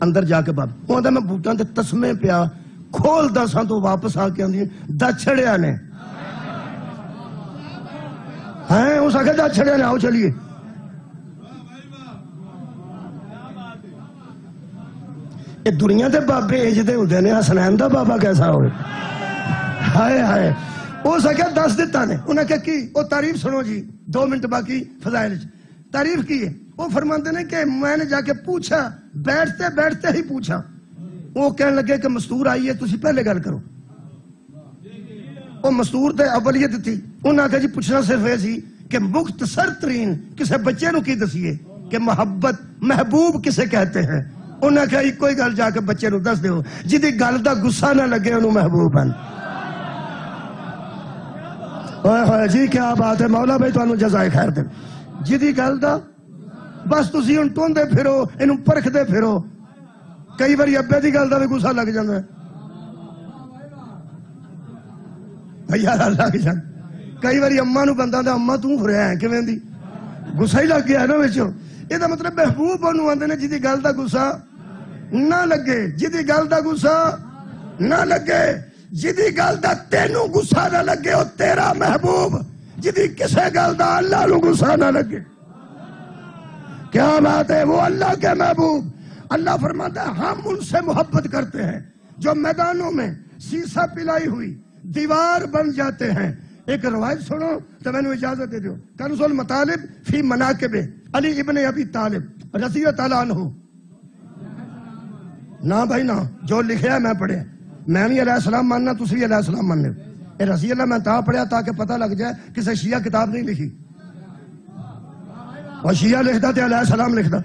اندر جا کے باب وہ آندا میں بوٹاں تے تسمے پیا کھول دا ساں تو واپس آ کے آندی دا چھڑیا نے ہیں اس آگے دا چھڑیا نے آؤ چلیے یہ دنیا دے بابے اجدے ہوندے نے، حسنین دا بابا کیسا ہوئے؟ ہائے ہائے، وہ سکیا دس دیتا نے، انہیں کہا کی وہ تعریف سنو جی، 2 منٹ باقی فضائل تعریف کی ہے۔ وہ فرماتے ہیں کہ میں نے جا کے پوچھا، بیٹھتے بیٹھتے ہی پوچھا، وہ کہنے لگے کہ مستور آئی ہے، تسی پہلے گل کرو۔ وہ مستور تے اولیت تھی، انہوں نے کہا جی پوچھنا صرف یہ سی کہ مختصر ترین کسے بچے نو کی دسیے کہ محبت محبوب کسے کہتے ہیں؟ انہوں نے کہا کوئی گل جا کے بچے نو دس دیو جدی گل دا غصہ نہ لگے انہوں محبوب ہیں۔ جی کیا بات ہے، مولا بھائی تو انہوں جزائے خیر دے، جدی گل دا بس تسی ان ٹون دے پھرو، انہوں پرکھ دے پھرو، کئی باری ابے دی گل دا بھی غصہ لگ جاندہ ہے یار اللہ کی جان، کئی باری اماں نو بندہ دا اماں تو پھریا ہے کیویں دی غصہ ہی لگ گیا ہے نا وچوں، یہ دا مطلب محبوب انہوں آندے نے جدی گل دا غصہ نہ لگے، جدی گل دا غصہ نہ لگے، جدی گل دا تینوں غصہ نہ لگے وہ تیرا محبوب، جدی کسے گل دا اللہ نو غصہ نہ لگے، کیا بات ہے، وہ اللہ کے محبوب۔ اللہ فرماتا ہے ہم ان سے محبت کرتے ہیں جو میدانوں میں سیسا پلائی ہوئی دیوار بن جاتے ہیں۔ ایک روایت سنو تو میں نے اجازت دے دو، کنز المطالب فی مناقب علی ابن ابی طالب رضی اللہ عنہ، نہ بھائی نہ جو لکھیا ہے میں پڑھے، میں بھی علیہ السلام ماننا، تسی بھی علیہ السلام ماننے، اے رضی اللہ میں تا پڑھیا تاکہ پتہ لگ جائے کسی شیعہ کتاب نہیں لکھی، اور شیعہ لکھتا تے علیہ السلام لکھتا۔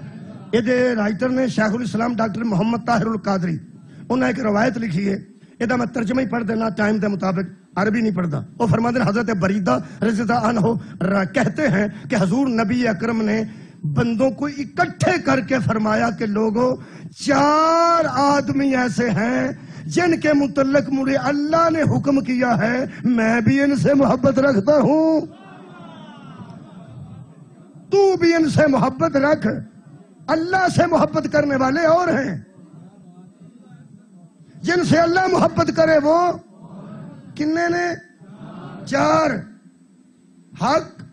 یہ دے رائٹر نے شیخ الاسلام ڈاکٹر محمد طاہر القادری، انہوں نے ایک روایت لکھی ہے، یہ میں ترجمہ ہی پڑھ دینا ٹائم دے مطابق، عربی نہیں پڑھتا۔ وہ فرماتے ہیں حضرت بریدہ رضی اللہ عنہ کہتے ہیں کہ حضور نبی اکرم نے بندوں کو اکٹھے کر کے فرمایا کہ لوگوں 4 آدمی ایسے ہیں جن کے متعلق مجھے اللہ نے حکم کیا ہے میں بھی ان سے محبت رکھتا ہوں، تو بھی ان سے محبت رکھ۔ اللہ سے محبت کرنے والے اور ہیں، جن سے اللہ محبت کرے وہ کنے نے 4 حق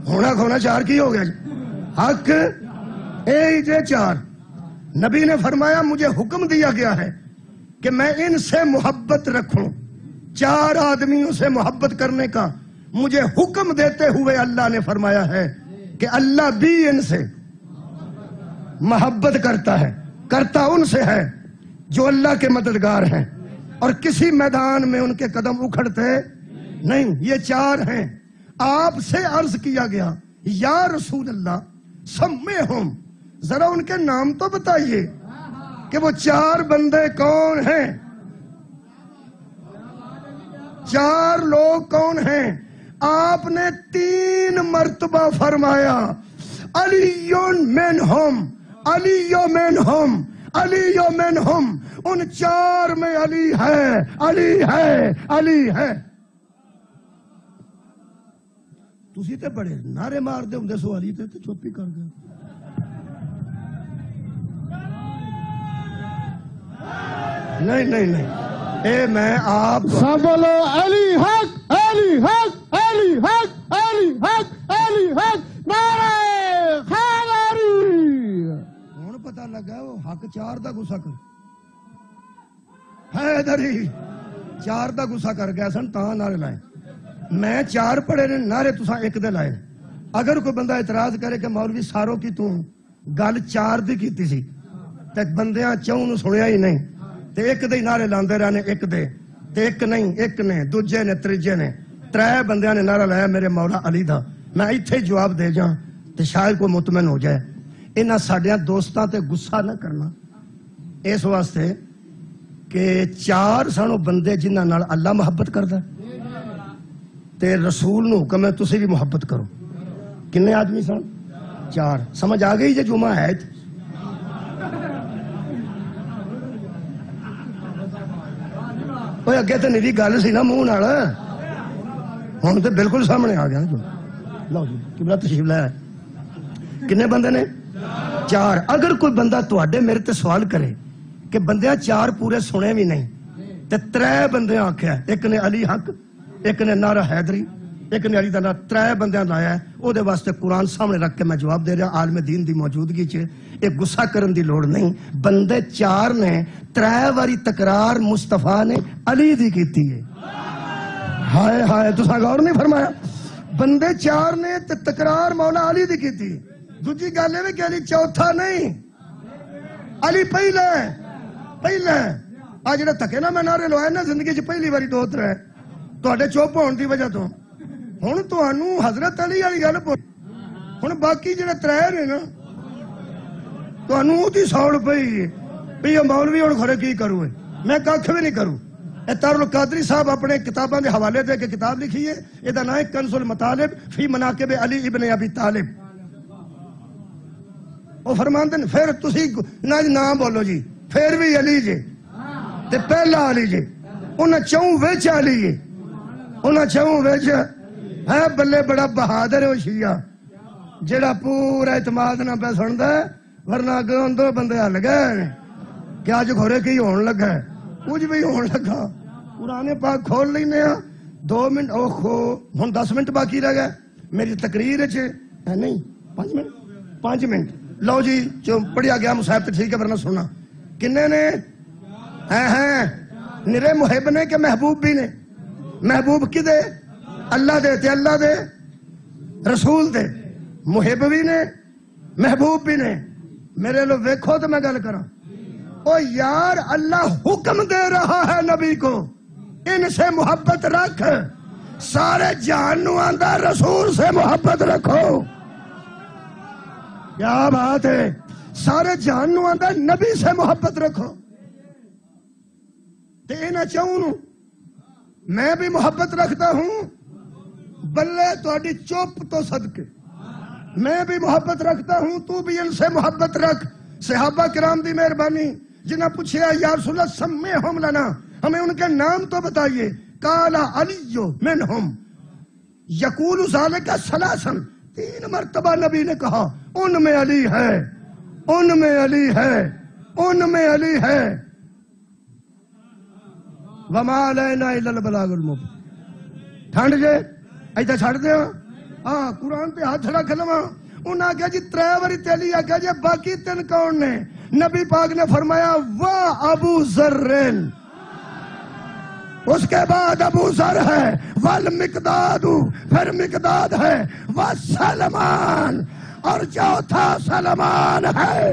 ہونا کھونا 4 کی ہو گیا جی، حق جے 4۔ نبی نے فرمایا مجھے حکم دیا گیا ہے کہ میں ان سے محبت رکھوں، 4 آدمیوں سے محبت کرنے کا مجھے حکم دیتے ہوئے اللہ نے فرمایا ہے کہ اللہ بھی ان سے محبت کرتا ہے، کرتا ان سے ہے جو اللہ کے مددگار ہیں اور کسی میدان میں ان کے قدم اکھڑتے نہیں۔ یہ 4 ہیں۔ آپ سے عرض کیا گیا یا رسول اللہ سمیہم، ذرا ان کے نام تو بتائیے کہ وہ 4 بندے کون ہیں، 4 لوگ کون ہیں؟ آپ نے 3 مرتبہ فرمایا علی منہم، علی منہم، علی منہم، ان 4 میں علی ہے، علی ہے، علی ہے۔ تسی تے بڑے نعرے مار دے ہوندے سو علی تے چپ ہی کر گئے۔ نہیں نہیں نہیں، اے میں آپ سب بولو علی حق، علی حق، علی حق، علی حق، علی حق، نعرہ حیدری۔ ہن پتہ لگا وہ حق 4 دا غصہ کر حیدری 4 دا غصہ کر گیا سن تاں نعرے لائے، میں 4 پڑھے نے نعرے تساں 1 دے لائے۔ اگر کوئی بندہ اعتراض کرے کہ مولوی ساروں کی تو گل 4 دی کیتی سی تے بندیاں 4 نو سنیا ہی نہیں تے 1 دے نعرے لاندے رہنے، 1 دے تے 1 نہیں، 1 نے، دوجے نے، تریجے نے، 3 بندیاں نے نعرہ لایا میرے مولا علی دا۔ میں ایتھے جواب دے جاں تے شاید کوئی مطمئن ہو جائے۔ انہاں ساڈیاں دوستاں تے غصہ نہ کرنا اس واسطے کہ 4 سن بندے جنہاں نال اللہ محبت کردا تے رسول نو حکم ہے تسی بھی محبت کرو۔ کنے آدمی سن؟ 4۔ سمجھ آ گئی جے جمعہ ہے؟ اگے تو میری گل سی نا منہ نال، ہوں تو بالکل سامنے آ گیا۔ لو جی قبلہ تشریف لایا، کنے بندے نے؟ 4۔ اگر کوئی بندہ تواڈے میرے تے سوال کرے کہ بندیاں 4 پورے سنے بھی نہیں تے 3 بندے آکھیا، 1 نے علی حق، 1 نے نعرہ حیدری، ایک نے علی دا نام 3 بندیاں لایا ہے او دے واسطے قرآن سامنے رکھ کے میں جواب دے رہا عالم دین دی موجودگی چ ایک غصہ کرن دی لوڑ نہیں بندے 4 نے 3 واری تکرار مصطفیٰ نے علی دی کیتی ہے ہائے ہائے تساں غور نہیں فرمایا بندے 4 نے تے تکرار مولا علی دی کیتی دوجی گل ہے کہ علی چوتھا نہیں علی پہلا آ جڑا تکے نا میں نعرے لوائے نا زندگی چ پہلی واری 2-3 تواڈے چپ ہون دی وجہ تو ہن تانوں حضرت علی والی گل ہن باقی جڑے 3 نے نا تانوں اودی سوڑ پئی بھی مولوی ہن کھڑے کی کروں میں کھ بھی نہیں کروں اے تار القادری صاحب اپنے کتاباں دے حوالے دے کے کتاب لکھی ہے اے دا نام ہے کنز المطالب فی مناقب علی ابن ابی طالب وہ فرماندے نے پھر تسی نام بولو جی پھر بھی علی جی تے پہلا علی جی انہاں چوں وچ علی ہے انہاں چوں وچ ہے بلے بڑا بہادر ہے شیعہ جڑا پورا اعتماد نہ پہ سندا ہے ورنہ اگوں 2 بندے ہل گئے کہ اج گھورے کی ہون لگا ہے کچھ بھی ہون لگا قرآن پاک کھول لینے ہاں 2 منٹ اوہو ہن 10 منٹ باقی رہ گئے میری تقریر چ نہیں 5 منٹ لو جی جو پڑھیا گیا مصحف تے ٹھیک ہے ورنہ سننا کنے نے ہیں نرے محب نے کہ محبوب بھی نے محبوب کدے اللہ دے تے اللہ دے رسول دے محب بھی نے محبوب بھی نے میرے لو ویکھو تو میں گل کراں او یار اللہ حکم دے رہا ہے نبی کو ان سے محبت رکھ سارے جہان نو آندا رسول سے محبت رکھو کیا بات ہے سارے جہان نو آندا نبی سے محبت رکھو تے انہاں چوں میں بھی محبت رکھتا ہوں بلے تہاڈی چپ تو صدقے میں بھی محبت رکھتا ہوں تو بھی ان سے محبت رکھ صحابہ کرام دی مہربانی جنہاں پوچھا یا رسول اللہ سمیہم لنا ہمیں ان کے نام تو بتائیے قال علی منہم یقول ذالک ثلاثا 3 مرتبہ نبی نے کہا ان میں علی ہے ان میں علی ہے ان میں علی ہے وما علینا الا البلاغ المبین ٹھنڈ جے ایدہ چھڑ دیا ہاں قرآن پہ ہاتھ رکھ لواں انہاں کہا جی 3 واری تیلی آکھا جی باقی 3 کون نے نبی پاک نے فرمایا وا ابو ذرین اس کے بعد ابو ذر ہے والمقداد پھر مقداد ہے وسلمان اور چوتھا سلمان ہے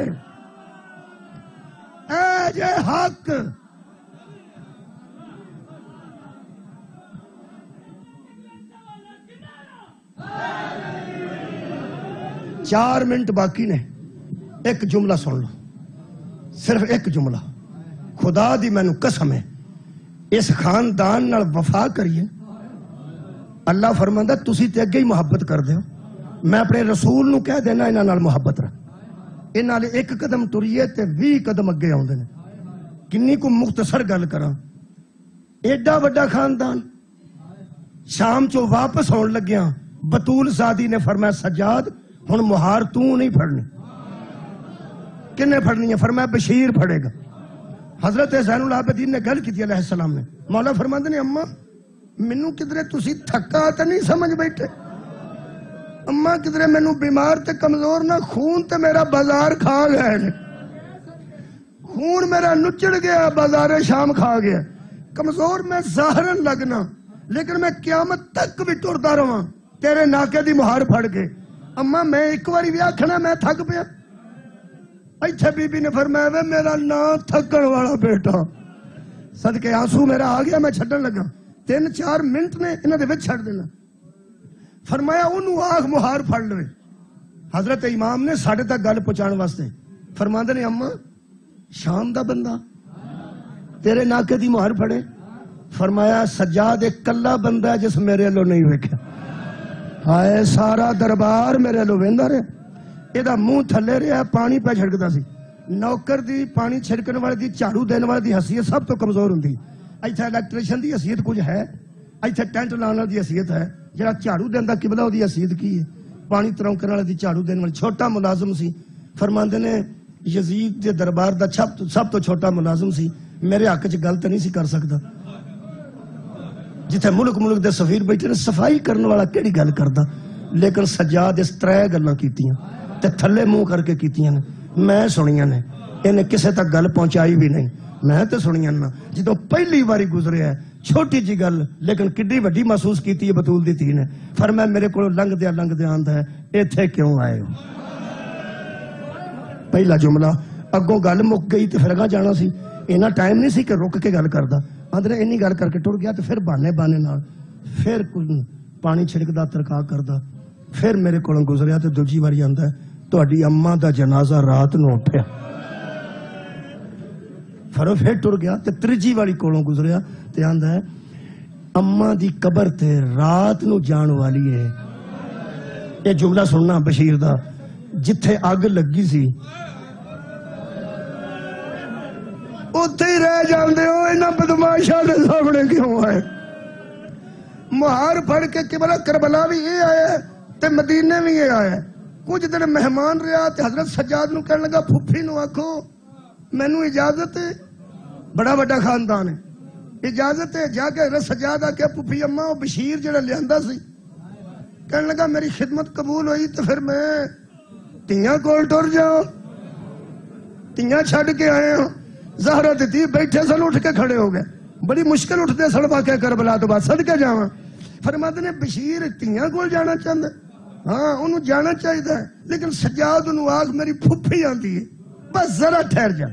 اے جے حق 4 منٹ باقی نے ایک جملہ سن لو صرف ایک جملہ خدا دی مینوں قسم ہے اس خاندان نال وفا کریے اللہ فرماندا تسی تے اگے ہی محبت کر دیو میں اپنے رسول نو کہہ دینا انہاں نال محبت رکھ انہاں نال 1 قدم ٹریے تے 20 قدم اگے آوندے نے کنی کو مختصر گل کراں ایڈا وڈا خاندان شام چو واپس آن لگیاں بطول زادی نے فرمایا سجاد ہن مہار تو نہیں پھڑنی کنے پھڑنی ہے فرمایا بشیر پھڑے گا حضرت زین العابدین نے گل کی علیہ السلام نے مولا فرماندے نے اماں مینوں کدرے تسی تھکا تے نہیں سمجھ بیٹھے اماں کدرے مینوں بیمار تے کمزور نہ خون تے میرا بازار کھا گئے نے خون میرا نچڑ گیا بازار شام کھا گیا کمزور میں ظاہرن لگنا لیکن میں قیامت تک بھی ٹردا رہاں تیرے ناکے دی مہار پھڑ کے اماں میں ایک واری بھی آکھنا میں تھک پیا ایتھے بی بی نے فرمایا وے میرا نا تھکن والا بیٹا صدقے آنسو میرا آ گیا میں چھڈن لگا 3-4 منٹ نے انہاں دے وچ چھڈ دینا فرمایا اونوں آکھ مہار پھڑ لوے حضرت امام نے ساڈے تک گل پہنچان واسطے فرماندے نے اماں شام دا بندہ تیرے ناکے دی مہار پھڑے فرمایا سجاد ایک کلا بندہ جس میرے لو نہیں ویکھیا ہائے سارا دربار میرے لو ویندا رہیا ایدہ منہ تھلے رہا پانی پہ چھڑکتا سی نوکر دی پانی چھڑکن والے دی جھاڑو دین والے دی حیثیت سب تو کمزور ہوندی ایتھے الیکٹریشن دی حیثیت کچھ ہے ایتھے ٹینٹ لانے دی حیثیت ہے جڑا جھاڑو دیندا قبلہ دی حیثیت کی ہے پانی ترونکن والے دی جھاڑو دین والے چھوٹا ملازم سی فرماندے نے یزید دے دربار دا سب تو چھوٹا ملازم سی میرے حق وچ گل تے نہیں سی کر سکدا جتھے ملک ملک دے سفیر بیٹھے نے صفائی کرنے والا کیڑی گل کردا، لیکن سجاد اس 3 گلاں کیتیاں تے تھلے منہ کر کے کیتیاں نے، میں سنیاں نے، انہیں کسے تک گل پہنچائی بھی نہیں، میں تے سنیاں نا، جدوں پہلی باری گزرے ہے چھوٹی جی گل لیکن کڈی وڈی محسوس کیتی ہے بطول دی تھی نے، فرمایا میرے کو لنگ دیا آندا ہے ایتھے کیوں آئے ہو؟ پہلا جملہ، اگوں گل مک گئی تے پھر اگاں جانا سی، اینا ٹائم نہیں سی کہ رک کے گل کردا، اندر اینی گل کر کے ٹر گیا تے پھر بہانے نال پھر پانی چھڑکدا ترکا کردا، پھر میرے کولوں گزریا تے دوجی واری آندا ہے تہاڈی اماں دا جنازہ رات نو اٹھیا، پھر ٹر گیا تے تیجی والی کولوں گزریا تے آندا ہے اماں دی قبر تے رات نو جان والی ہے۔ یہ جملہ سننا بشیر دا، جتھے اگ لگی سی اتھے ہی رہ جاندے ہو، انہاں بدماشاں دے سامنے کیوں آئے؟ مہار پڑھ کے قبلہ کربلا بھی یہ آیا ہے تے مدینے بھی یہ آیا ہے۔ کچھ دن مہمان رہا تے حضرت سجاد نو کہنے لگا پھپھی نو آکھو مینوں اجازت ہے، بڑا بڑا خاندان ہے، اجازت ہے، جا کے حضرت سجاد آ کے پھپھی اماں وہ بشیر جڑا لیاندا سی کہنے لگا میری خدمت قبول ہوئی تو پھر میں تیاں کول ٹر جاؤ، تیاں چھڈ کے آئے ہوں، زہرا تے بیٹھے سن اٹھ کے کھڑے ہو گئے، بڑی مشکل اٹھتے سن واقعہ کربلا تو بعد صدقے جاواں، فرماتے نے بشیر تیاں کول جانا چاہندا، ہاں انہوں جانا چاہیے لیکن سجاد انہوں آگ میری پھپھی آندی ہے بس ذرا ٹھہر جا،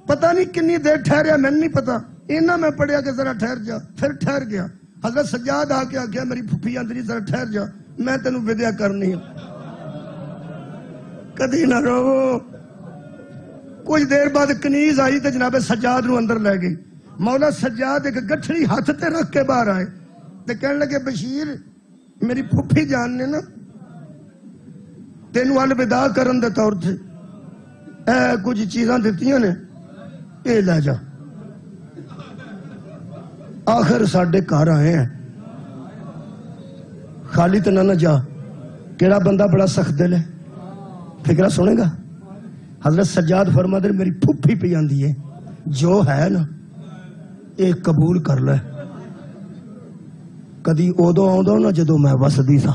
پتہ نہیں کنی دیر ٹھہریا میں نہیں پتا، اینا میں پڑھیا کہ ذرا ٹھہر جا، پھر ٹھہر گیا، حضرت سجاد آ کے آگیا میری پھپھی آندی ذرا ٹھہر جا، میں تینوں ودیا کرنی ہوں، کدی نہ رو۔ کچھ دیر بعد کنیز آئی تو جناب سجاد نو اندر لے گئی، مولا سجاد ایک گٹھڑی ہاتھ تے رکھ کے باہر آئے تے کہنے لگے بشیر میری پھپھی جان نے نا تینوں الوداع کرن دے طور تے کچھ چیزاں دیتیاں نے، اے لے جا، آخر ساڈے گھر آئے ہیں، خالی تے نہ جا، کیڑا بندہ بڑا سخت دل ہے، فکرہ سنے گا۔ حضرت سجاد فرما دے میری پھپھی پی آندی ہے، جو ہے نا اے قبول کر لے، کدی اودو آؤں نا جدو میں وسدی سا،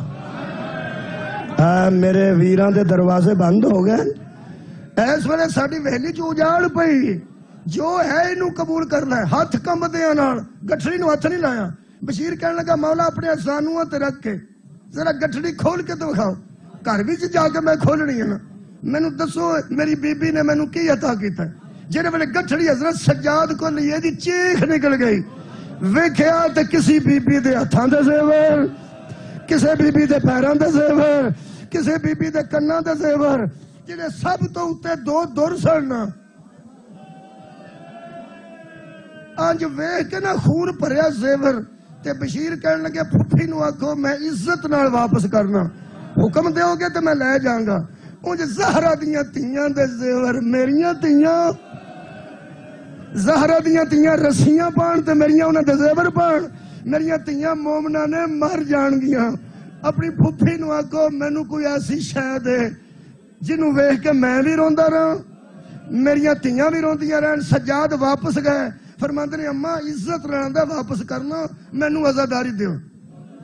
میرے ویران دے دروازے بند ہو گئے، اس ویلے ساڈی ویلی چ اجاڑ پئی، جو ہے انہوں قبول کرنا ہے، ہاتھ کم دیاں نال، گٹھڑی نو ہاتھ نہیں لایا، بشیر کہنے لگا مولا اپنے زانواں تے رکھ کے ذرا گٹھڑی کھول کے تو دکھاؤ، گھر وچ جا کے میں کھولنی ہے نا، مینوں دسو میری بی بی نے مینوں کی عطا کیتا ہے؟ جہاں ویلے گٹھڑی حضرت سجاد کو لیے دی چیخ نکل گئی، ویکھیا تے کسی بی بی دے ہتھاں دے زیور، کسے بی بی دے پیراں دے زیور، کسے بی بی دے کناں دے زیور، جنہیں سب تو اتے 2 در سن، آج ویکھ کے نا خون بھریا زیور، تے بشیر کہنے لگے پھپھی نو آکھو میں عزت نال واپس کرنا، حکم دیو گے تے میں لے جاؤں گا، انج زہرا دیاں تیاں دے زیور میریاں تیاں، زہرا دیاں تیاں رسیاں پان تے میریاں انہاں دے زیور پان، میریاں تیاں مومناں نے مر جان گیاں، اپنی پھپھی نو آکھو مینوں کوئی ایسی شے دے جنوں ویکھ کے میں بھی روندا رہاں، میریاں تیاں بھی روندیاں رہن۔ سجاد واپس گئے، فرماندے نے اماں عزت رہن دا واپس کرنا، مینوں عزاداری دیو،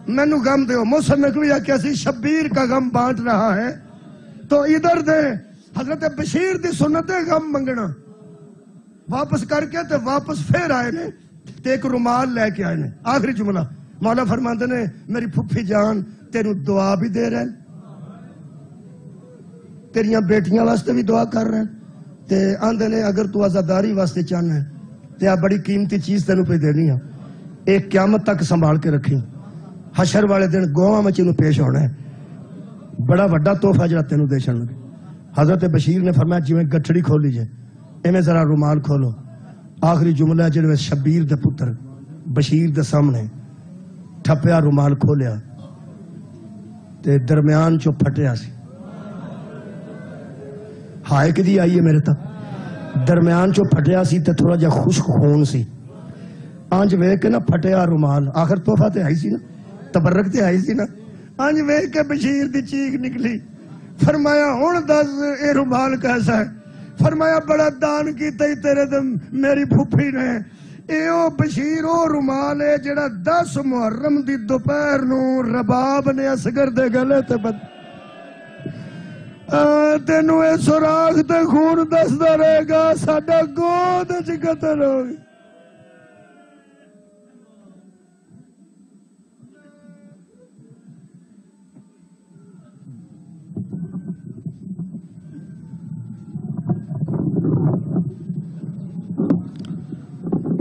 مینوں غم دیو۔ موسم نقوی آکھیا سی شبیر کا غم بانٹ رہا ہے تو ادھر دے، حضرت بشیر دی سنت غم منگنا، واپس کر کے تے واپس پھر آئے نے تے ایک رومال لے کے آئے نے۔ آخری جملہ مولا فرماندے نے میری پھپھی جان تینوں دعا بھی دے رہے ہیں، تیریاں بیٹیاں واسطے بھی دعا کر رہے ہیں، تے آندے نے اگر تو عزاداری واسطے چاہنا ہے تے آ بڑی قیمتی چیز تینوں پہ دینی ہے، ایک قیامت تک سنبھال کے رکھی، حشر والے دن گواں وچ اینوں پیش ہونا ہے، بڑا وڈا تحفہ جڑا تینوں دے چھڑن لگے۔ حضرت بشیر نے فرمایا جویں گٹھڑی کھولی جے ایویں ذرا رومال کھولو۔ آخری جملہ جڑے شبیر دے پتر بشیر دے سامنے ٹھپیا، رومال کھولیا تے درمیان چو پھٹیا سی، ہائے کدی آئی ہے میرے تک، درمیان چو پھٹیا سی تے تھوڑا جا خشک خون سی، آنج ویکھ کے نا پھٹیا رومال، آخر تحفہ تے آئی سی نا، تبرک تے آئی سی نا، آنج ویکھ کے بشیر دی چیخ نکلی، فرمایا ہن دس اے رومال کیسا ہے؟ فرمایا بڑا دان کیتا ہی تیرے دم میری پھپھی نے، ਇਹੋ ਬਸ਼ੀਰ ਉਹ ਰੁਮਾਲ ਹੈ ਜਿਹੜਾ 10 ਮੁਹਰਮ ਦੀ ਦੁਪਹਿਰ ਨੂੰ ਰਬਾਬ ਨੇ ਅਸਗਰ ਦੇ ਗਲੇ ਤੇ ਤੈਨੂੰ ਇਹ ਸੁਰਾਖ ਤੇ ਖੂਨ ਦੱਸਦਾ ਰਹੇਗਾ ਸਾਡਾ ਗੋਦ ਚ ਕਤਲ ਹੋ ਗਿਆ।